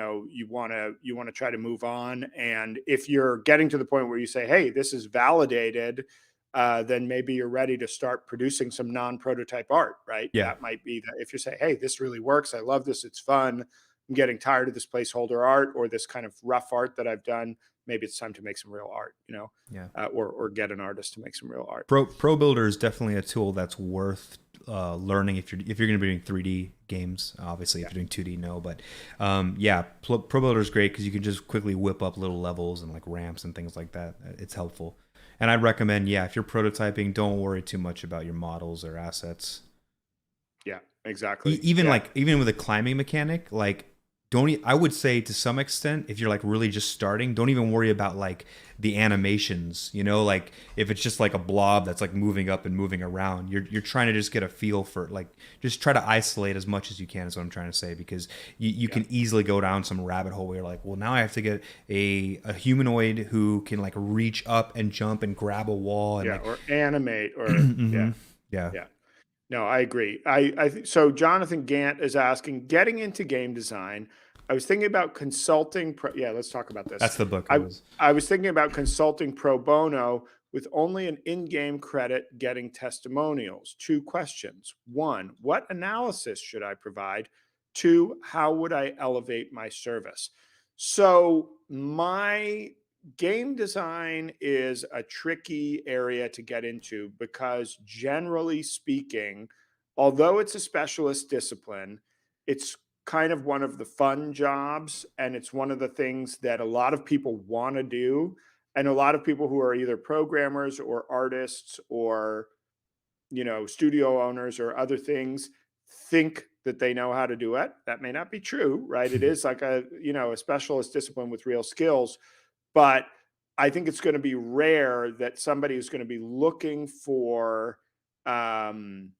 B: want to try to move on. And if you're getting to the point where you say, "Hey, this is validated," then maybe you're ready to start producing some non-prototype art, right?
A: Yeah.
B: That might be that if you say, "Hey, this really works. I love this. It's fun. I'm getting tired of this placeholder art or this kind of rough art that I've done. Maybe it's time to make some real art,
A: Yeah.
B: or get an artist to make some real art."
A: Pro Builder is definitely a tool that's worth learning if you're going to be doing 3D games. Obviously, if
B: Yeah,
A: you're doing 2D, no. But yeah, Pro Builder is great because you can just quickly whip up little levels and like ramps and things like that. It's helpful. And I'd recommend, yeah, if you're prototyping, don't worry too much about your models or assets.
B: yeah, exactly.
A: Even
B: Yeah,
A: like even with a climbing mechanic, like I would say to some extent, if you're like really just starting, don't even worry about like the animations, like if it's just like a blob that's like moving up and moving around, you're trying to just get a feel for like just try to isolate as much as you can is what I'm trying to say, because you
B: yeah,
A: can easily go down some rabbit hole where you're like, well, now I have to get a humanoid who can like reach up and jump and grab a wall and
B: yeah,
A: like
B: or animate or yeah,
A: hmm yeah.
B: yeah. No, I agree. So Jonathan Gant is asking, getting into game design. I was thinking about consulting. Yeah, let's talk about this.
A: That's the book I
B: I
A: was.
B: I was thinking about consulting pro bono with only an in-game credit, getting testimonials. Two questions. One, what analysis should I provide? Two, how would I elevate my service? So my game design is a tricky area to get into because, generally speaking, although it's a specialist discipline, it's kind of one of the fun jobs. And it's one of the things that a lot of people want to do. And a lot of people who are either programmers or artists or, studio owners or other things think that they know how to do it. That may not be true, right? It is like a specialist discipline with real skills, but I think it's going to be rare that somebody is going to be looking for um,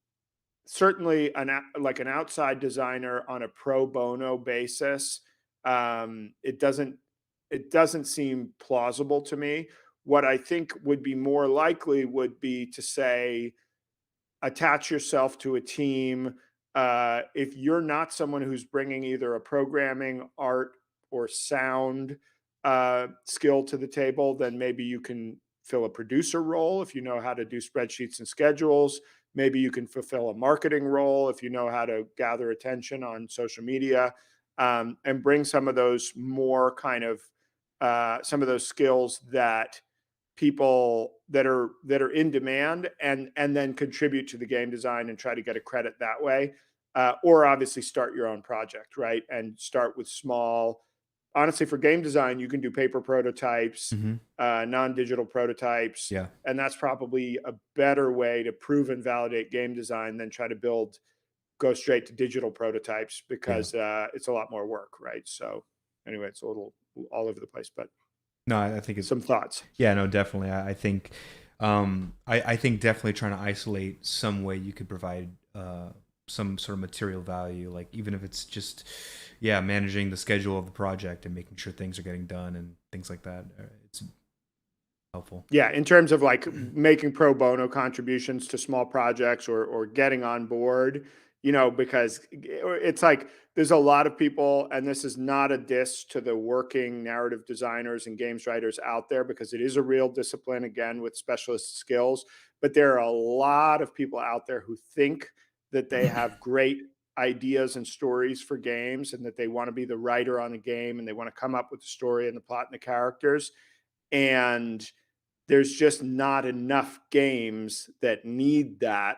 B: certainly like an outside designer on a pro bono basis. It doesn't seem plausible to me. What I think would be more likely would be to say, attach yourself to a team. If you're not someone who's bringing either a programming, art, or sound skill to the table, then maybe you can fill a producer role if you know how to do spreadsheets and schedules. Maybe you can fulfill a marketing role if you know how to gather attention on social media, and bring some of those more kind of some of those skills that people that are in demand, and then contribute to the game design and try to get a credit that way, or obviously start your own project, right, and start with small. Honestly, for game design you can do paper prototypes,
A: hmm
B: non-digital prototypes,
A: Yeah.
B: and that's probably a better way to prove and validate game design than try to go straight to digital prototypes,
A: Yeah.
B: because it's a lot more work, right? So anyway, it's a little all over the place, but
A: No, I think it.
B: some thoughts.
A: Yeah, no, definitely. I think, I think definitely trying to isolate some way you could provide some sort of material value, like even if it's just, yeah, managing the schedule of the project and making sure things are getting done and things like that. It's helpful.
B: Yeah, in terms of like making pro bono contributions to small projects or getting on board, because it's like there's a lot of people, and this is not a diss to the working narrative designers and games writers out there, because it is a real discipline, again, with specialist skills. But there are a lot of people out there who think that they have great ideas and stories for games, and that they want to be the writer on the game, and they want to come up with the story and the plot and the characters. And there's just not enough games that need that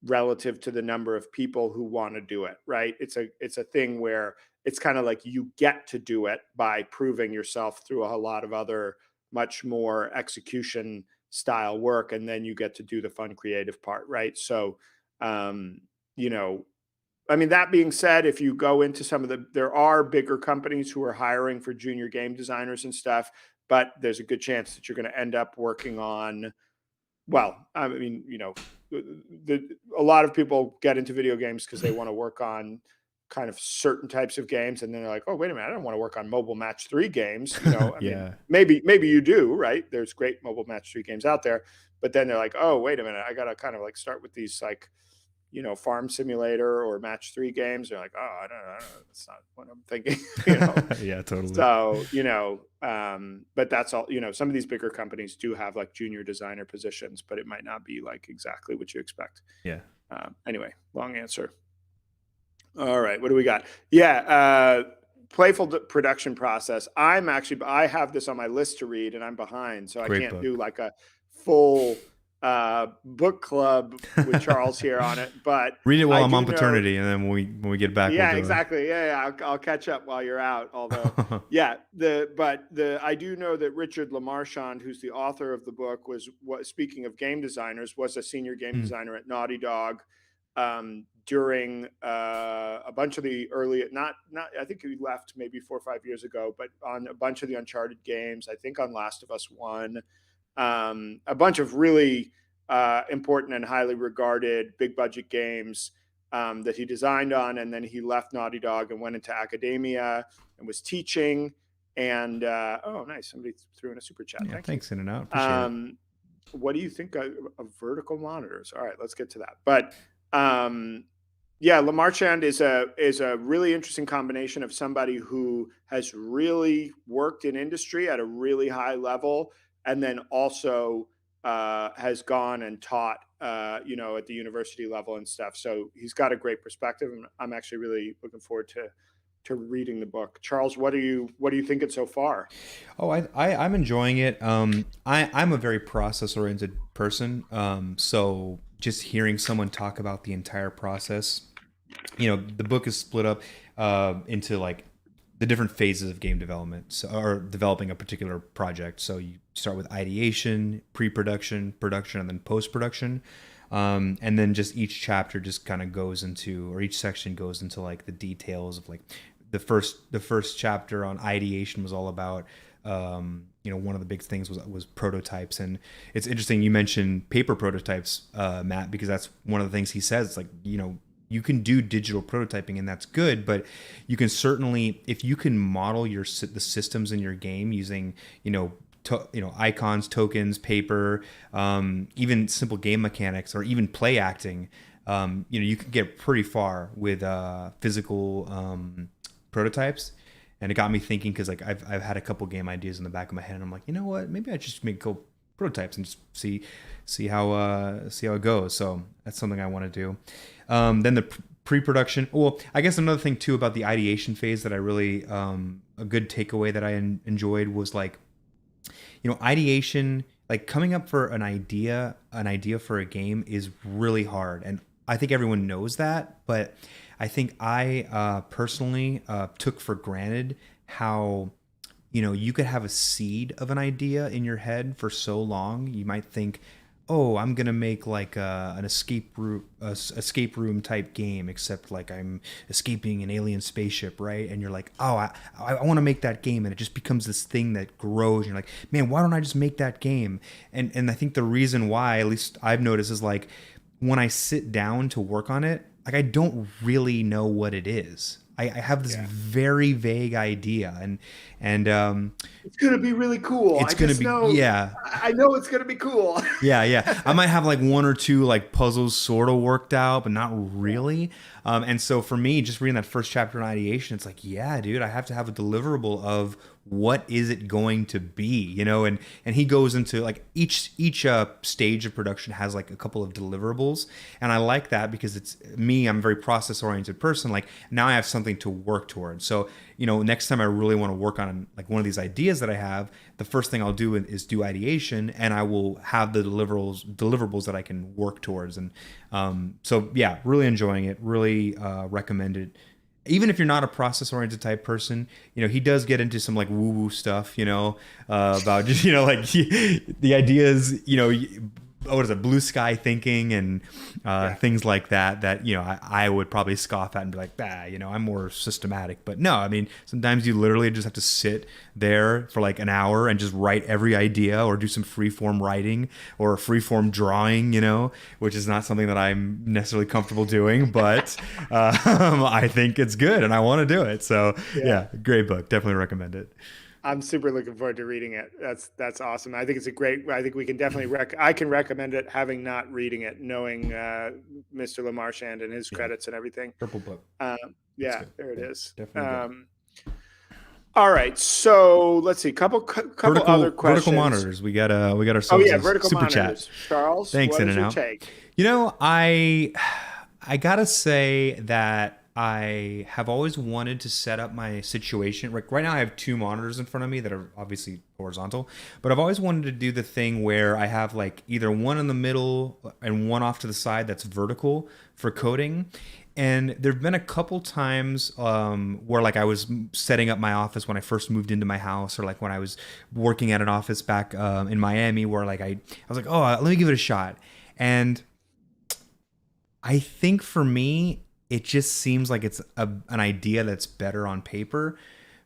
B: relative to the number of people who want to do it, right? It's a thing where it's kind of like you get to do it by proving yourself through a lot of other much more execution style work, and then you get to do the fun creative part, right? So um you know I mean, that being said, if you go into there are bigger companies who are hiring for junior game designers and stuff, but there's a good chance that you're going to end up working on, well, I mean, a lot of people get into video games because they want to work on kind of certain types of games, and then they're like, oh, wait a minute, I don't want to work on mobile match three games. I mean,
A: Yeah.
B: maybe you do, right? There's great mobile match three games out there, but then they're like, oh, wait a minute, I got to kind of like start with these like farm simulator or match three games. They're like, oh, I don't know. That's not what I'm thinking,
A: Yeah, totally.
B: So, but that's all, some of these bigger companies do have like junior designer positions, but it might not be like exactly what you expect.
A: Yeah.
B: Anyway, long answer. All right. What do we got? Yeah. Playful production process. I have this on my list to read, and I'm behind, so I
A: Great
B: can't do
A: book.
B: like a full book club with Charles here on it, but
A: Read it while
B: I
A: I'm
B: do
A: on
B: know.
A: paternity, and then when we get back, we'll
B: Yeah,
A: do
B: exactly. Yeah. I'll catch up while you're out. Although,
A: it.
B: yeah, I do know that Richard Lamarchand, who's the author of the book, speaking of game designers, was a senior game
A: Mm,
B: designer at Naughty Dog during a bunch of the early, not I think he left maybe 4 or 5 years ago, but on a bunch of the Uncharted games. I think on Last of Us One, a bunch of really important and highly regarded big budget games that he designed on. And then he left Naughty Dog and went into academia and was teaching. And oh, nice. Somebody threw in a super chat.
A: yeah,
B: Thank you.
A: thanks, In and Out. Appreciate it.
B: Um, what do you think of vertical monitors? All right, let's get to that. But yeah, Lamarchand is a really interesting combination of somebody who has really worked in industry at a really high level, and then also has gone and taught, at the university level and stuff. So he's got a great perspective, and I'm actually really looking forward to reading the book. Charles, what are you thinking so far?
A: Oh, I'm enjoying it. I'm a very process oriented person. So just hearing someone talk about the entire process, the book is split up into like the different phases of game development, or developing a particular project. So you start with ideation, pre-production, production, and then post-production. And then just each chapter just kind of goes into, or each section goes into like the details of like the first chapter on ideation was all about one of the big things was prototypes. And it's interesting you mentioned paper prototypes, Matt, because that's one of the things he says. It's like, you can do digital prototyping, and that's good, but you can certainly, if you can model the systems in your game using icons, tokens, paper, even simple game mechanics, or even play acting, you can get pretty far with physical prototypes. And it got me thinking, because like I've had a couple game ideas in the back of my head, and I'm like, you know what, maybe I just make go prototypes and just see how it goes. So that's something I want to do. Then the pre-production. Well, I guess another thing too about the ideation phase that I really a good takeaway that I enjoyed was like, ideation, like coming up for an idea for a game is really hard, and I think everyone knows that. But I think I personally took for granted how you could have a seed of an idea in your head for so long. You might think, oh, I'm gonna make like an escape room type game, except like I'm escaping an alien spaceship, right? And you're like, oh, I want to make that game, and it just becomes this thing that grows. And you're like, man, why don't I just make that game? And I think the reason why, at least I've noticed, is like when I sit down to work on it, like I don't really know what it is. I have this
B: Yeah.
A: very vague idea, and
B: It's gonna be really cool.
A: it's
B: I
A: gonna
B: just
A: be,
B: know
A: yeah.
B: I know it's gonna be cool.
A: Yeah, yeah. I might have like one or two like puzzles sort of worked out, but not
B: Yeah.
A: really. And so for me, just reading that first chapter in ideation, it's like, yeah, dude, I have to have a deliverable of what is it going to be, you know? And he goes into like each stage of production has like a couple of deliverables, and I like that because it's me. I'm a very process oriented person. Like now I have something to work towards. So next time I really want to work on like one of these ideas that I have, the first thing I'll do is do ideation, and I will have the deliverables that I can work towards. And so yeah, really enjoying it. Really recommend it. Even if you're not a process oriented type person, he does get into some like woo woo stuff, about just like the ideas, what is it, blue sky thinking and
B: Yeah.
A: things like that. That I would probably scoff at and be like, I'm more systematic. But no, I mean, sometimes you literally just have to sit there for like an hour and just write every idea, or do some free form writing or free form drawing, which is not something that I'm necessarily comfortable doing, but I think it's good and I want to do it. So
B: Yeah.
A: yeah, great book. Definitely recommend it.
B: I'm super looking forward to reading it. That's awesome. I think it's a great. I think we can definitely I can recommend it, having not reading it, knowing Mr. Lamarchand and his
A: Yeah,
B: credits and everything.
A: purple book. It's
B: Yeah,
A: good.
B: there it
A: Yeah,
B: is.
A: definitely good.
B: All right, so let's see. Couple other
A: Vertical
B: questions.
A: monitors. We got
B: Oh
A: ourselves
B: yeah,
A: a
B: vertical
A: super chat.
B: monitors. Charles,
A: Thanks,
B: what
A: In
B: is
A: and
B: your
A: Out.
B: take?
A: I gotta say that I have always wanted to set up my situation. Like right now, I have two monitors in front of me that are obviously horizontal, but I've always wanted to do the thing where I have like either one in the middle and one off to the side that's vertical for coding. And there've been a couple times where like I was setting up my office when I first moved into my house, or like when I was working at an office back in Miami, where like I was like, oh, let me give it a shot. And I think for me, it just seems like it's an idea that's better on paper,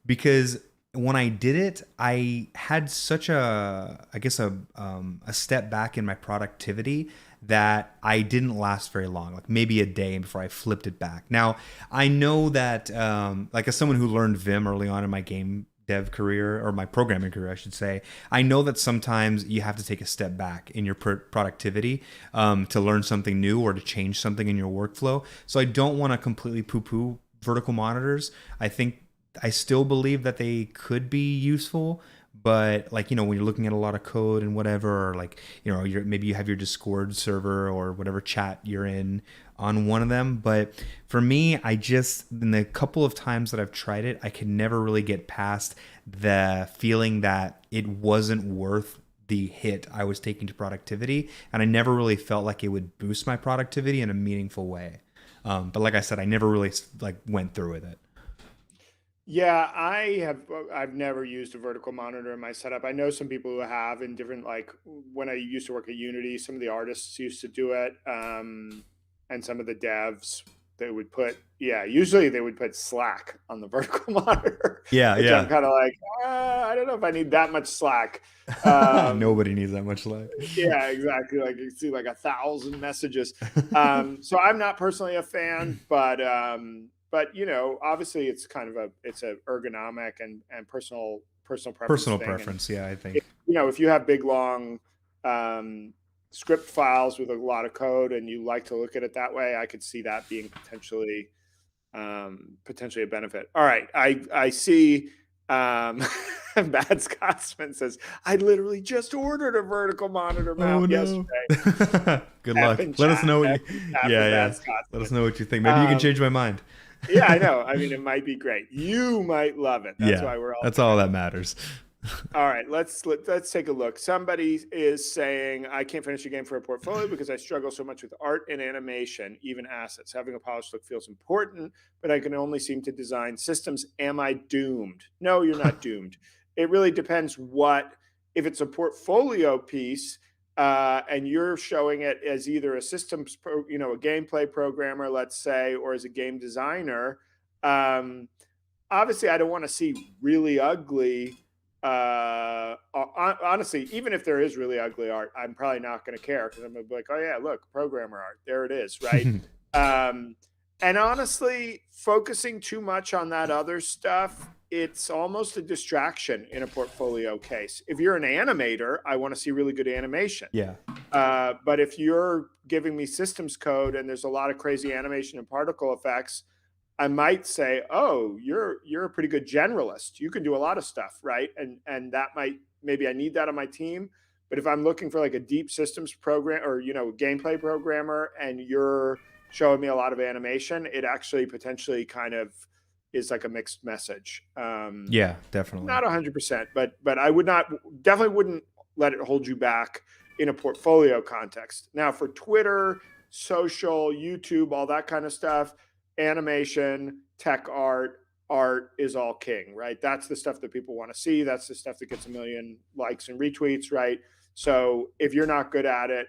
A: because when I did it, I had such I guess a step back in my productivity that I didn't last very long, like maybe a day before I flipped it back. Now, I know that, like as someone who learned Vim early on in my game dev career, or my programming career, I should say, I know that sometimes you have to take a step back in your productivity to learn something new or to change something in your workflow. So I don't want to completely poo-poo vertical monitors. I still believe that they could be useful, but like when you're looking at a lot of code and whatever, or like maybe you have your Discord server or whatever chat you're in on one of them. But for me, I just, in the couple of times that I've tried it, I could never really get past the feeling that it wasn't worth the hit I was taking to productivity, and I never really felt like it would boost my productivity in a meaningful way. But like I said, I never really like went through with it.
B: Yeah, I've never used a vertical monitor in my setup. I know some people who have in different, like when I used to work at Unity, some of the artists used to do it. And some of the devs, they would put, yeah, usually they would put Slack on the vertical monitor,
A: Yeah,
B: which I'm
A: yeah.
B: kind of like, I don't know if I need that much Slack. Um,
A: Nobody needs that much light.
B: yeah, exactly. Like you see like 1,000 messages. So I'm not personally a fan, but obviously it's kind of it's a ergonomic and personal preference
A: Personal
B: thing. And
A: preference, yeah, I think.
B: if you have big long um, script files with a lot of code and you like to look at it that way, I could see that being potentially a benefit. All right, I see. Bad Scotsman says, I literally just ordered a vertical monitor
A: Oh
B: mount
A: no.
B: yesterday.
A: Good
B: F
A: luck.
B: in
A: Let us
B: chat,
A: know what
B: F
A: you.
B: in chat for
A: Yeah,
B: Bad
A: yeah. Let us
B: Scotsman.
A: know what you think. Maybe you can
B: Um,
A: change my mind.
B: yeah, I know. I mean, it might be great. You might love it. That's
A: Yeah,
B: why we're all
A: that's
B: here.
A: all that matters.
B: All right, let's take a look. Somebody is saying, I can't finish a game for a portfolio because I struggle so much with art and animation, even assets. Having a polished look feels important, but I can only seem to design systems. Am I doomed? No, you're not doomed. It really depends if it's a portfolio piece, and you're showing it as either a a gameplay programmer, let's say, or as a game designer. Um, Obviously, I don't want to see really ugly. Honestly, even if there is really ugly art, I'm probably not going to care because I'm going to be like, oh yeah, look, programmer art, there it is, right? um, And honestly, focusing too much on that other stuff, it's almost a distraction in a portfolio case. If you're an animator, I want to see really good animation.
A: Yeah.
B: But if you're giving me systems code and there's a lot of crazy animation and particle effects, I might say, "Oh, you're a pretty good generalist. You can do a lot of stuff, right?" And that might, maybe I need that on my team. But if I'm looking for like a deep systems program or gameplay programmer, and you're showing me a lot of animation, it actually potentially kind of is like a mixed message.
A: Yeah, definitely.
B: Not 100%, but I would not, definitely wouldn't let it hold you back in a portfolio context. Now for Twitter, social, YouTube, all that kind of stuff, animation, tech art is all king, right? That's the stuff that people want to see. That's the stuff that gets a million likes and retweets, right? So if you're not good at it,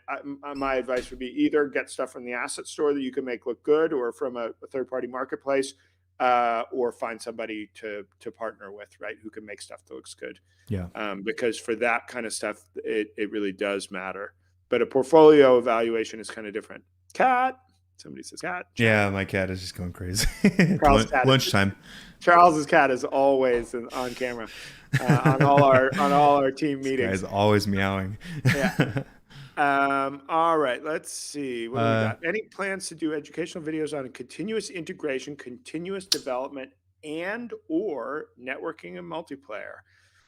B: my advice would be either get stuff from the asset store that you can make look good, or from a third party marketplace, or find somebody to partner with, right, who can make stuff that looks good.
A: Yeah.
B: Because for that kind of stuff, it really does matter. But a portfolio evaluation is kind of different. Cat, somebody says cat.
A: Yeah,
B: Chat.
A: my cat is just going crazy.
B: Charles' cat.
A: Lunchtime.
B: Charles's cat is always on camera on all our team
A: This guy's
B: meetings.
A: always meowing.
B: Yeah. All right, let's see. What do we
A: uh,
B: got? Any plans to do educational videos on continuous integration, continuous development, and or networking and multiplayer?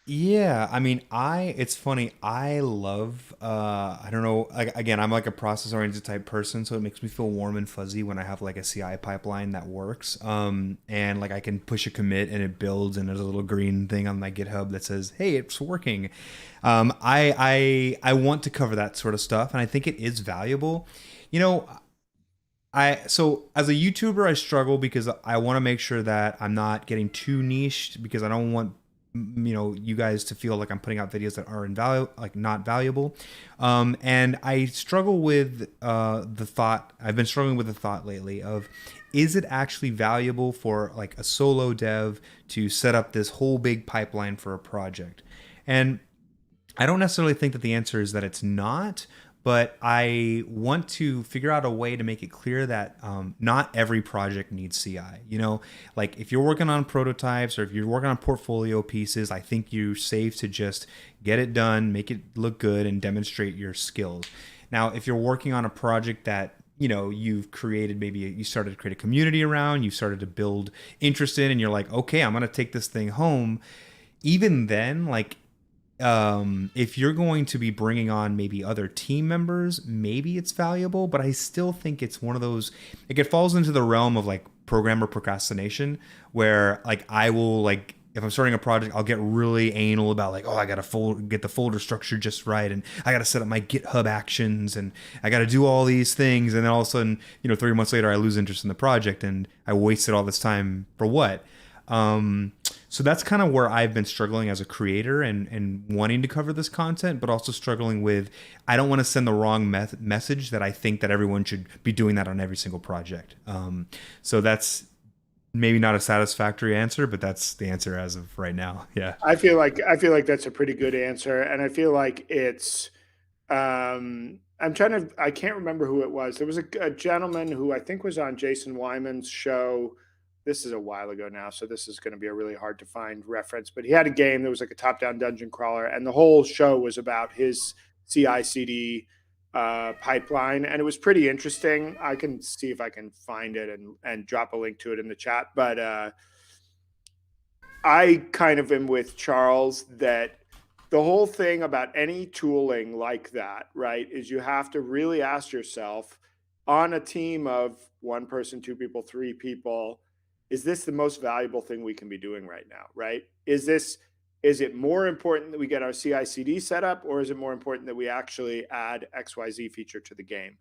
A: Yeah, I mean, it's funny. I love I don't know, like again, I'm like a process oriented type person, so it makes me feel warm and fuzzy when I have like a CI pipeline that works. And like I can push a commit and it builds and there's a little green thing on my GitHub that says, "Hey, it's working." I want to cover that sort of stuff and I think it is valuable. You know, so as a YouTuber, I struggle because I want to make sure that I'm not getting too niched because I don't want you guys to feel like I'm putting out videos that are invaluable, like not valuable. And I struggle with the thought. I've been struggling with the thought lately of, is it actually valuable for like a solo dev to set up this whole big pipeline for a project? And I don't necessarily think that the answer is that it's not, but I want to figure out a way to make it clear that not every project needs CI. Like if you're working on prototypes or if you're working on portfolio pieces, I think you're safe to just get it done, make it look good, and demonstrate your skills. Now, if you're working on a project that you've created, maybe you started to create a community around, you started to build interest in, and you're like, okay, I'm going to take this thing home. Even then, like if you're going to be bringing on maybe other team members, maybe it's valuable, but I still think it's one of those, like it falls into the realm of like programmer procrastination where like I will like, if I'm starting a project, I'll get really anal about like, oh, I got to get the folder structure just right. And I got to set up my GitHub actions and I got to do all these things. And then all of a sudden, 3 months later, I lose interest in the project and I wasted all this time for what? So that's kind of where I've been struggling as a creator and wanting to cover this content, but also struggling with, I don't want to send the wrong message that I think that everyone should be doing that on every single project. So that's maybe not a satisfactory answer, but that's the answer as of right now. Yeah.
B: I feel like that's a pretty good answer, and I feel like it's. I can't remember who it was. There was a gentleman who I think was on Jason Wyman's show. This is a while ago now, so this is going to be a really hard to find reference. But he had a game that was like a top-down dungeon crawler, and the whole show was about his CI/CD pipeline, and it was pretty interesting. I can see if I can find it and drop a link to it in the chat. But I kind of am with Charles that the whole thing about any tooling like that, right, is you have to really ask yourself, on a team of one person, two people, three people, is this the most valuable thing we can be doing right now, right? Is it more important that we get our CI/CD set up, or is it more important that we actually add XYZ feature to the game?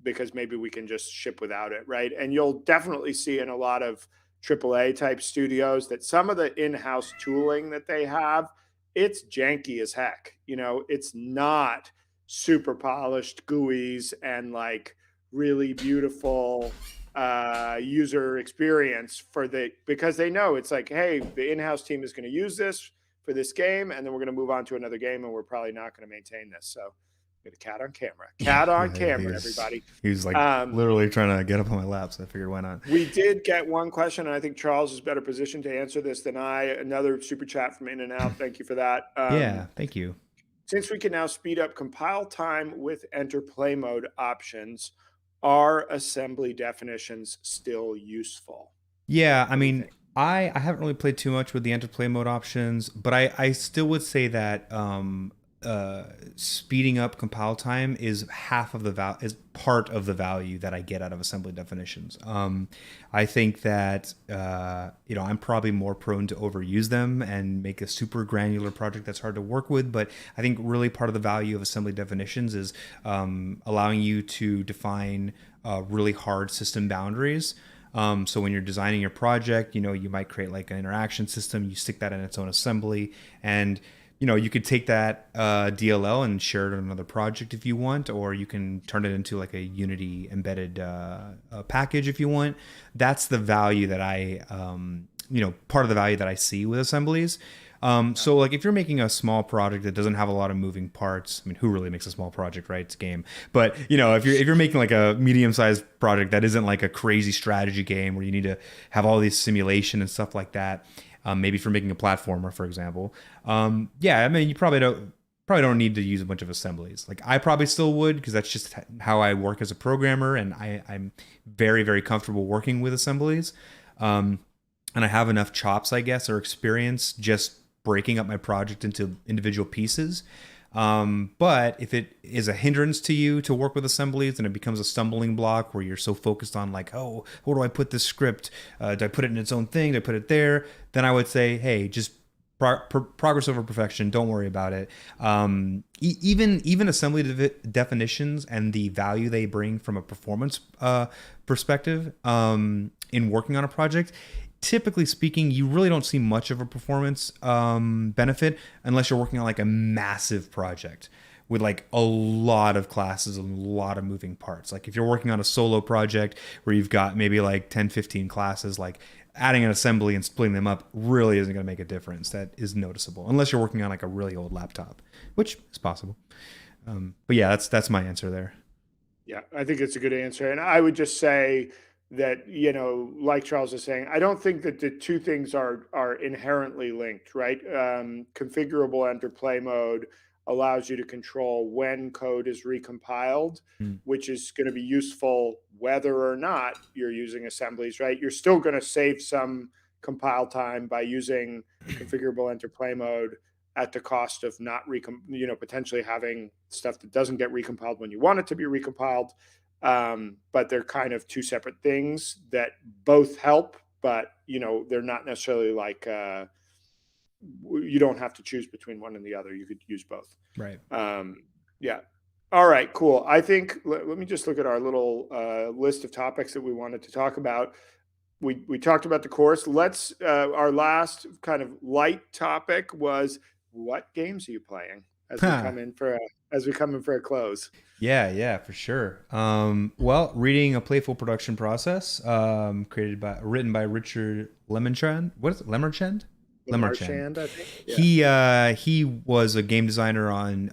B: Because maybe we can just ship without it, right? And you'll definitely see in a lot of AAA type studios that some of the in-house tooling that they have, it's janky as heck. It's not super polished GUIs and like really beautiful user experience because they know it's like, hey, the in-house team is going to use this for this game, and then we're going to move on to another game, and we're probably not going to maintain this. So Get a cat on camera. Cat on
A: Yeah,
B: camera, everybody.
A: he was like
B: Um,
A: literally trying to get up on my lap, so I figured why not.
B: we did get one question, and I think Charles is better positioned to answer this than I. Another super chat from In and Out. Thank you for that.
A: Yeah, thank you.
B: Since we can now speed up compile time with enter play mode options, are assembly definitions still useful?
A: Yeah, I
B: What do you
A: mean,
B: think?
A: I haven't really played too much with the interplay mode options, but I still would say that speeding up compile time is half of the is part of the value that I get out of assembly definitions. I think that I'm probably more prone to overuse them and make a super granular project that's hard to work with. But I think really part of the value of assembly definitions is allowing you to define really hard system boundaries. So when you're designing your project, you might create like an interaction system, you stick that in its own assembly, and you could take that DLL and share it on another project if you want, or you can turn it into like a Unity embedded package if you want. That's the value that part of the value that I see with assemblies. So like if you're making a small project that doesn't have a lot of moving parts, I mean, who really makes a small project, right? It's a game. But if you're making like a medium-sized project that isn't like a crazy strategy game where you need to have all these simulation and stuff like that, maybe if you're making a platformer, for example, yeah, I mean, you probably don't need to use a bunch of assemblies. Like I probably still would, because that's just how I work as a programmer, and I'm very, very comfortable working with assemblies. And I have enough chops, I guess, or experience just breaking up my project into individual pieces. But if it is a hindrance to you to work with assemblies and it becomes a stumbling block where you're so focused on like, oh, where do I put this script? Do I put it in its own thing? Do I put it there? Then I would say, hey, just progress over perfection. Don't worry about it. Even assembly definitions and the value they bring from a performance perspective in working on a project, typically speaking, you really don't see much of a performance benefit unless you're working on like a massive project with like a lot of classes and a lot of moving parts. Like if you're working on a solo project where you've got maybe like 10, 15 classes, like adding an assembly and splitting them up really isn't going to make a difference that is noticeable, unless you're working on like a really old laptop, which is possible. But yeah, that's my answer there.
B: Yeah, I think it's a good answer. And I would just say that, like Charles is saying, I don't think that the two things are inherently linked, right? Configurable enter play mode allows you to control when code is recompiled,
A: Mm.
B: which is going to be useful whether or not you're using assemblies, right? You're still going to save some compile time by using configurable enter play mode at the cost of not potentially having stuff that doesn't get recompiled when you want it to be recompiled. But they're kind of two separate things that both help, but they're not necessarily like you don't have to choose between one and the other. You could use both.
A: Right.
B: Yeah. All right, cool. I think let me just look at our little list of topics that we wanted to talk about. We talked about the course. Let's our last kind of light topic was, what games are you playing as we come in for a close?
A: Yeah, for sure. Well, reading A Playful Production Process, written by Richard Lemarchand. What is it? Lemarchand? Lemarchand.
B: Marchand, I think. Yeah.
A: He was a game designer on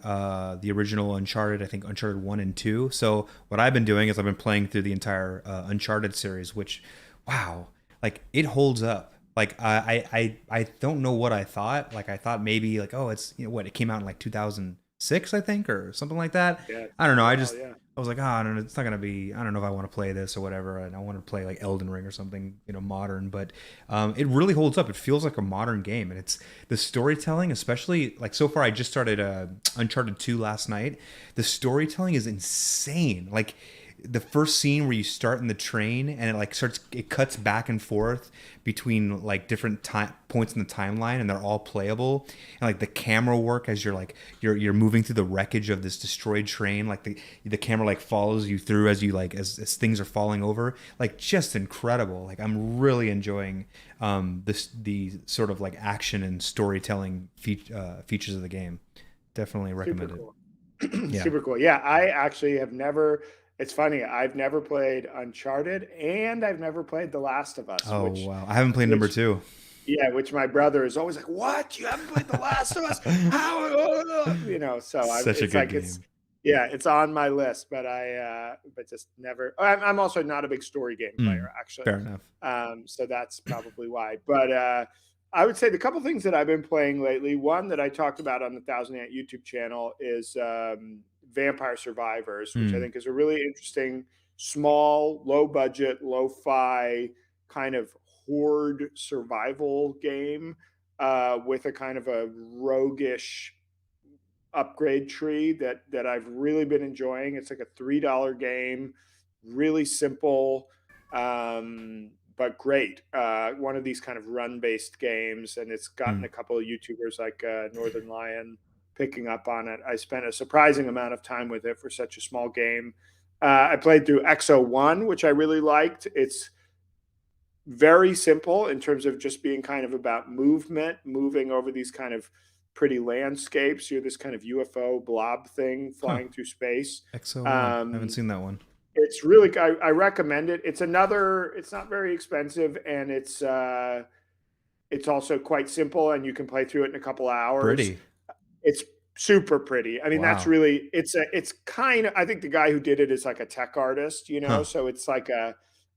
A: the original Uncharted, I think Uncharted 1 and 2. So what I've been doing is I've been playing through the entire Uncharted series, which, wow, like it holds up. Like I don't know what I thought. Like I thought maybe like, oh, it's it came out in like 2006, I think, or something like that.
B: Yeah.
A: I don't know.
B: Well, yeah.
A: I was like, oh, I don't know, it's not gonna be. I don't know if I want to play this or whatever, and I want to play like Elden Ring or something, modern. But it really holds up. It feels like a modern game, and it's the storytelling, especially like so far. I just started Uncharted 2 last night. The storytelling is insane. Like the first scene where you start in the train and it cuts back and forth between like different time points in the timeline, and they're all playable, and like the camera work as you're moving through the wreckage of this destroyed train, like the camera like follows you through as you like as things are falling over, like just incredible. Like I'm really enjoying the sort of like action and storytelling features of the game. Definitely recommend
B: Super cool.
A: it. Yeah.
B: Super cool. Yeah, I actually have never. It's funny. I've never played Uncharted, and I've never played The Last of Us.
A: Oh
B: Which,
A: wow, I haven't played number
B: which,
A: 2.
B: yeah, which my brother is always like, "What? You haven't played The Last of Us? How?" So
A: Such a
B: it's
A: good
B: like
A: game.
B: Yeah, it's on my list, but but just never. I'm also not a big story game
A: Mm,
B: player, actually,
A: fair enough.
B: so that's probably why. But I would say the couple things that I've been playing lately. One that I talked about on the Thousand Ant YouTube channel is Vampire Survivors, which I
A: Mm,
B: think is a really interesting, small, low budget, lo-fi kind of horde survival game with a kind of a roguish upgrade tree that I've really been enjoying. It's like a $3 game, really simple, but great. One of these kind of run based games, and it's gotten
A: mm,
B: a couple of YouTubers like Northern Lion picking up on it. I spent a surprising amount of time with it for such a small game. I played through XO1, which I really liked. It's very simple in terms of just being kind of about movement, moving over these kind of pretty landscapes. You're this kind of UFO blob thing
A: huh.
B: flying through space.
A: XO1. I haven't
B: Um,
A: seen that one.
B: it's really, I recommend it. It's not very expensive, and it's also quite simple, and you can play through it in a couple of hours.
A: Pretty.
B: It's super pretty. I mean, that's
A: Wow.
B: really it's kind of, I think the guy who did it is like a tech artist, you know,
A: Huh.
B: so it's like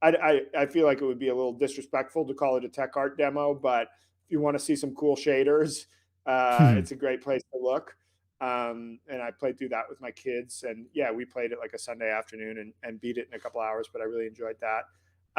B: I feel like it would be a little disrespectful to call it a tech art demo, but if you want to see some cool shaders, it's a great place to look. And I played through that with my kids, and yeah, we played it like a Sunday afternoon and beat it in a couple hours, but I really enjoyed that.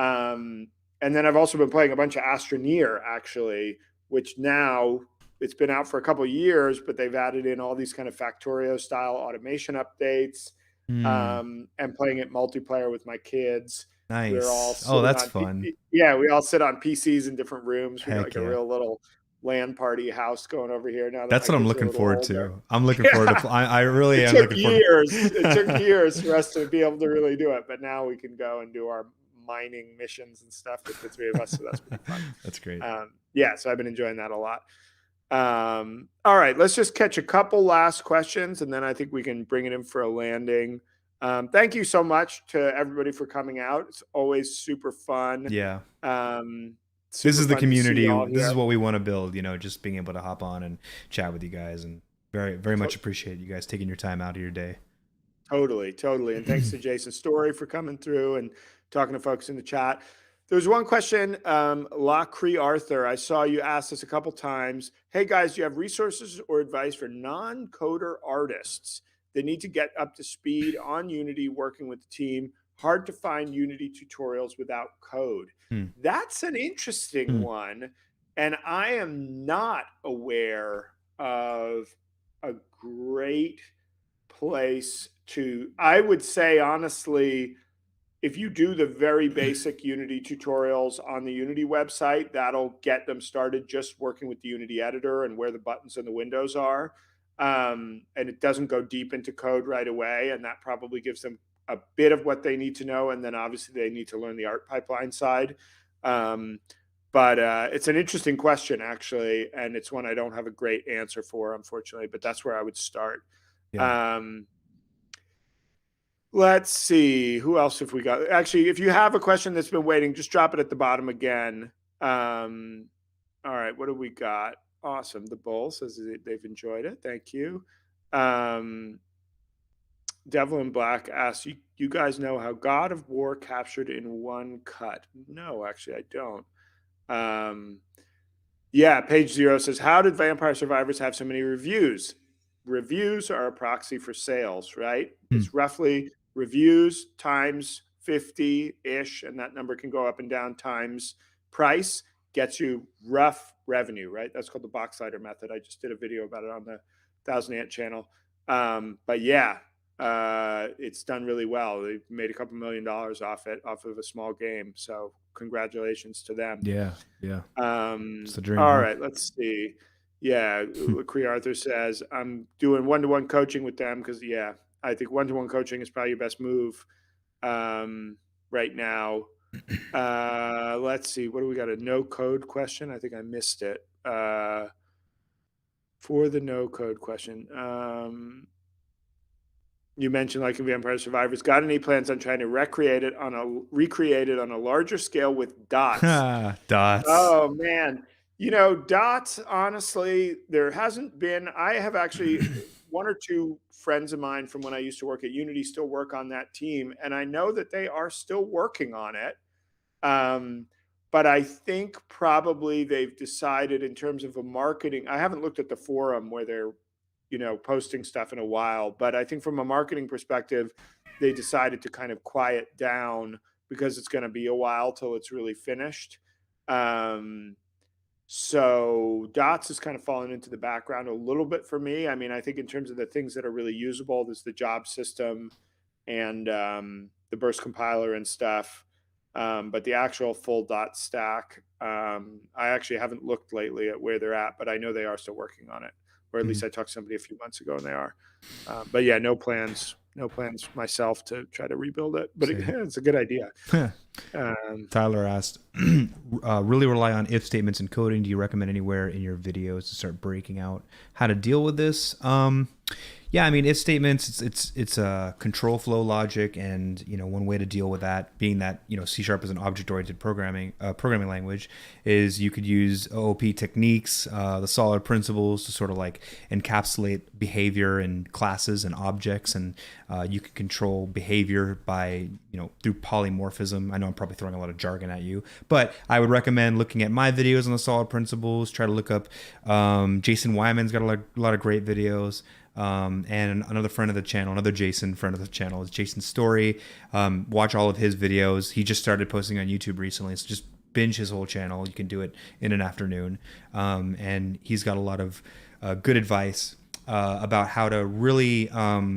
B: Um, and then I've also been playing a bunch of Astroneer actually, which now it's been out for a couple of years, but they've added in all these kind of Factorio style automation updates,
A: Mm,
B: and playing it multiplayer with my kids. We're all
A: nice. Oh,
B: sitting
A: that's
B: on,
A: fun.
B: yeah, we all sit on PCs in different rooms. We got
A: Heck
B: like a
A: yeah.
B: real little LAN party house going over here now that
A: That's
B: my
A: what I'm
B: kids are a
A: looking
B: little
A: forward
B: older.
A: to. I'm looking forward to.
B: Yeah,
A: I really
B: it
A: am
B: took
A: looking forward.
B: years. It took years for us to be able to really do it, but now we can go and do our mining missions and stuff with the three of us. So that's pretty fun.
A: That's great.
B: Yeah, so I've been enjoying that a lot. All right, let's just catch a couple last questions, and then I think we can bring it in for a landing. Thank you so much to everybody for coming out. It's always super fun.
A: Yeah.
B: Um,
A: This
B: Super
A: is the
B: fun to see you
A: community.
B: all
A: This is
B: here.
A: what we want to build, just being able to hop on and chat with you guys, and very, very much
B: To-
A: appreciate you guys taking your time out of your day.
B: Totally, totally. And thanks to Jason Story for coming through and talking to folks in the chat. There's one question, La Cree Arthur. I saw you ask this a couple times. Hey guys, do you have resources or advice for non-coder artists that need to get up to speed on Unity working with the team? Hard to find Unity tutorials without code.
A: Hmm.
B: That's an interesting
A: Hmm.
B: one. And I am not aware of a great place to, I would say honestly, if you do the very basic Unity tutorials on the Unity website, that'll get them started just working with the Unity editor and where the buttons and the windows are. And it doesn't go deep into code right away. And that probably gives them a bit of what they need to know. And then obviously they need to learn the art pipeline side. Um, but it's an interesting question, actually. And it's one I don't have a great answer for, unfortunately, but that's where I would start.
A: Yeah.
B: Um, Let's see. Who else have we got? Actually, if you have a question that's been waiting, just drop it at the bottom again. All right, what do we got? Awesome. The Bull says they've enjoyed it. Thank you. Um, Devlin Black asks, you guys know how God of War captured in one cut? No, actually, I don't. Um, yeah, page 0 says, how did Vampire Survivors have so many reviews? Reviews are a proxy for sales, right?
A: Hmm.
B: It's roughly reviews times 50-ish, and that number can go up and down, times price gets you rough revenue, right? That's called the Boxlighter method. I just did a video about it on the Thousand Ant channel. But yeah, it's done really well. They made a couple $1 million off it, off of a small game. So congratulations to them.
A: Yeah. Yeah. It's the dream,
B: All
A: huh?
B: right, let's see. Yeah, Cree Arthur says I'm doing one-to-one coaching with them because yeah, I think one-to-one coaching is probably your best move right now. Let's see. What do we got? A no code question? I think I missed it. For the no code question, you mentioned like Vampire Survivors. Got any plans on trying to recreate it on a larger scale with dots?
A: Dots.
B: Oh man, dots. Honestly, there hasn't been. I have actually one or two friends of mine from when I used to work at Unity still work on that team, and I know that they are still working on it. Um, but I think probably they've decided in terms of a marketing. I haven't looked at the forum where they're, posting stuff in a while, but I think from a marketing perspective, they decided to kind of quiet down because it's going to be a while till it's really finished. Um, so dots has kind of fallen into the background a little bit for me. I mean, I think in terms of the things that are really usable, there's the job system and the burst compiler and stuff. But the actual full dot stack, I actually haven't looked lately at where they're at, but I know they are still working on it, or at least
A: Mhm.
B: I talked to somebody a few months ago and they are. But yeah, no plans myself to try to rebuild it. But
A: Same.
B: it's a good idea. Um,
A: Tyler asked, really rely on if statements in coding. Do you recommend anywhere in your videos to start breaking out how to deal with this? Yeah, I mean, if statements, it's a control flow logic, and one way to deal with that, being that C# is an object-oriented programming language, is you could use OOP techniques, the solid principles to sort of like encapsulate behavior in classes and objects, and you can control behavior by through polymorphism. I know I'm probably throwing a lot of jargon at you, but I would recommend looking at my videos on the solid principles. Try to look up Jason Wyman's got a lot of great videos. And another friend of the channel, another Jason friend of the channel is Jason Story. Watch all of his videos. He just started posting on YouTube recently, so just binge his whole channel. You can do it in an afternoon. And he's got a lot of good advice about how to really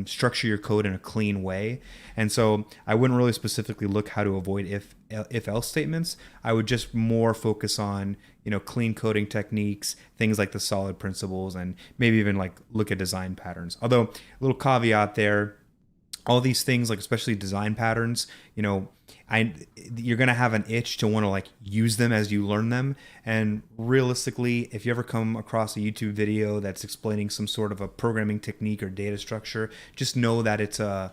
A: structure your code in a clean way. And so I wouldn't really specifically look how to avoid if else statements. I would just more focus on clean coding techniques, things like the solid principles, and maybe even like look at design patterns. Although a little caveat there, all these things, like especially design patterns, you're gonna have an itch to want to like use them as you learn them. And realistically, if you ever come across a YouTube video that's explaining some sort of a programming technique or data structure, just know that it's a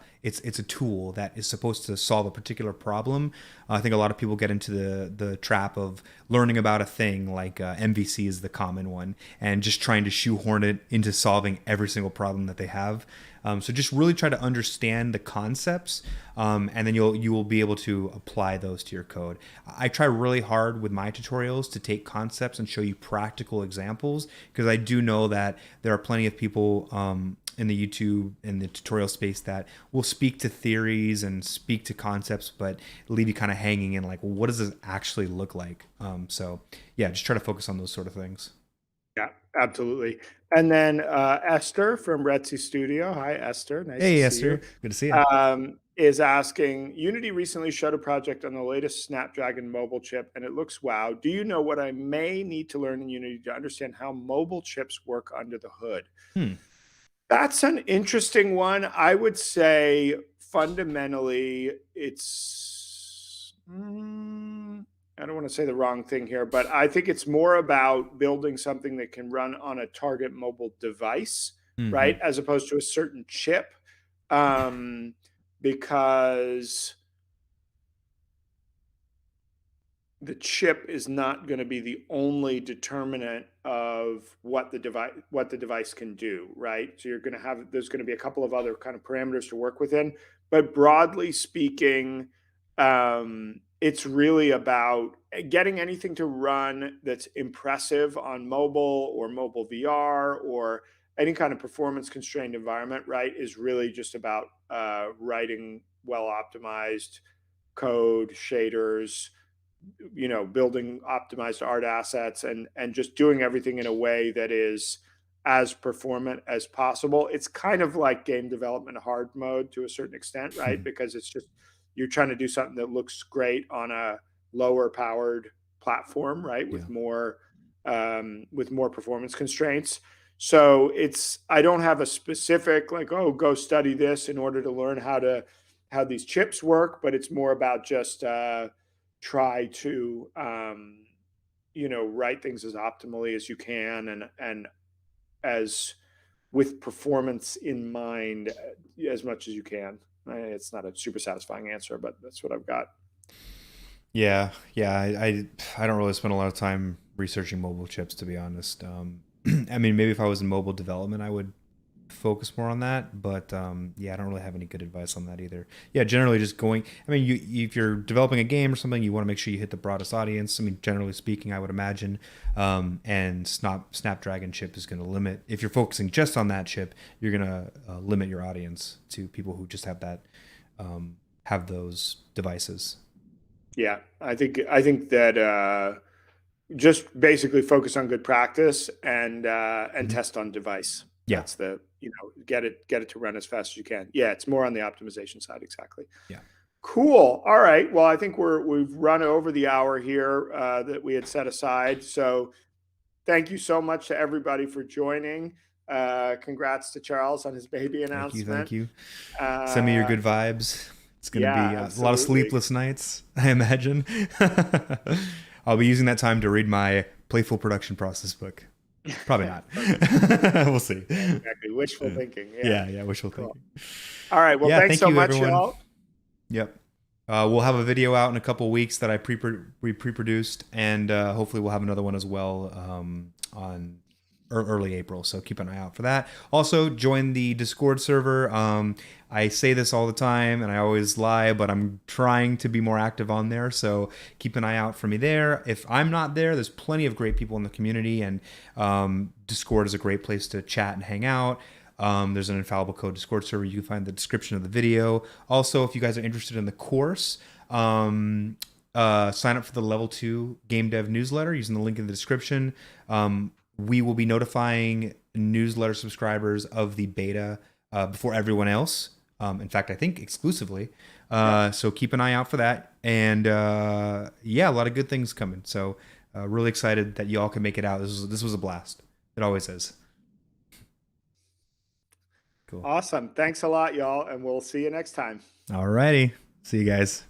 A: tool that is supposed to solve a particular problem. I think a lot of people get into the trap of learning about a thing like MVC is the common one, and just trying to shoehorn it into solving every single problem that they have. So just really try to understand the concepts, and then you will be able to apply those to your code. I try really hard with my tutorials to take concepts and show you practical examples, because I do know that there are plenty of people in the YouTube and the tutorial space that will speak to theories and speak to concepts, but leave you kind of hanging in like, well, what does this actually look like? So yeah, just try to focus on those sort of things.
B: Yeah, absolutely. And then Esther from Retsy Studio. Hi, Esther. Nice to
A: Hey,
B: see you.
A: Esther, good to see you.
B: Is asking, Unity recently showed a project on the latest Snapdragon mobile chip, and it looks wow. Do you know what I may need to learn in Unity to understand how mobile chips work under the hood?
A: Hmm.
B: That's an interesting one. I would say fundamentally, I don't want to say the wrong thing here, but I think it's more about building something that can run on a target mobile device,
A: Mm-hmm.
B: right? As opposed to a certain chip. Um, because the chip is not going to be the only determinant of what the device can do, right? So there's going to be a couple of other kind of parameters to work within, but broadly speaking, it's really about getting anything to run that's impressive on mobile or mobile VR or any kind of performance constrained environment, right? Is really just about writing well optimized code, shaders, building optimized art assets, and just doing everything in a way that is as performant as possible. It's kind of like game development hard mode to a certain extent, right? Because it's just you're trying to do something that looks great on a lower powered platform, right?
A: Yeah.
B: With more performance constraints. So I don't have a specific like, oh, go study this in order to learn how these chips work, but it's more about just try to write things as optimally as you can, and as with performance in mind as much as you can. It's not a super satisfying answer, but that's what I've got.
A: Yeah, yeah. I don't really spend a lot of time researching mobile chips, to be honest. I mean, maybe if I was in mobile development, I would focus more on that. But yeah, I don't really have any good advice on that either. Yeah, generally just going. I mean, if you're developing a game or something, you want to make sure you hit the broadest audience. I mean, generally speaking, I would imagine. And Snapdragon chip is going to limit. If you're focusing just on that chip, you're going to limit your audience to people who just have that have those devices.
B: Yeah, I think that just basically focus on good practice and
A: Mhm.
B: test on device.
A: Yeah,
B: That's the, get it to run as fast as you can. Yeah, it's more on the optimization side, exactly.
A: yeah.
B: Cool. All right. Well, I think we've run over the hour here that we had set aside. So thank you so much to everybody for joining. Congrats to Charles on his baby
A: Thank you, thank
B: announcement.
A: you. Send me your
B: Uh,
A: good vibes. It's going to
B: yeah,
A: be a lot of
B: absolutely.
A: sleepless nights, I imagine. I'll be using that time to read my playful production process book. Probably not.
B: Perfect.
A: We'll see.
B: Yeah, exactly. Wishful thinking. Yeah.
A: Yeah, yeah, wishful
B: Cool.
A: thinking.
B: All right. Well,
A: Yeah,
B: thanks
A: thank
B: so
A: you,
B: much,
A: everyone.
B: y'all.
A: Yep. We'll have a video out in a couple weeks that we pre-produced, and hopefully we'll have another one as well on early April. So keep an eye out for that. Also, join the Discord server. I say this all the time, and I always lie, but I'm trying to be more active on there. So keep an eye out for me there. If I'm not there, there's plenty of great people in the community, and Discord is a great place to chat and hang out. There's an infallible code Discord server. You can find the description of the video. Also, if you guys are interested in the course, sign up for the level 2 game dev newsletter using the link in the description. We will be notifying newsletter subscribers of the beta before everyone else. In fact, I think exclusively.
B: Yep.
A: So keep an eye out for that. And yeah, a lot of good things coming. So really excited that you all can make it out. This was a blast. It always is. Cool.
B: Awesome. Thanks a lot, y'all. And we'll see you next time.
A: All righty. See you guys.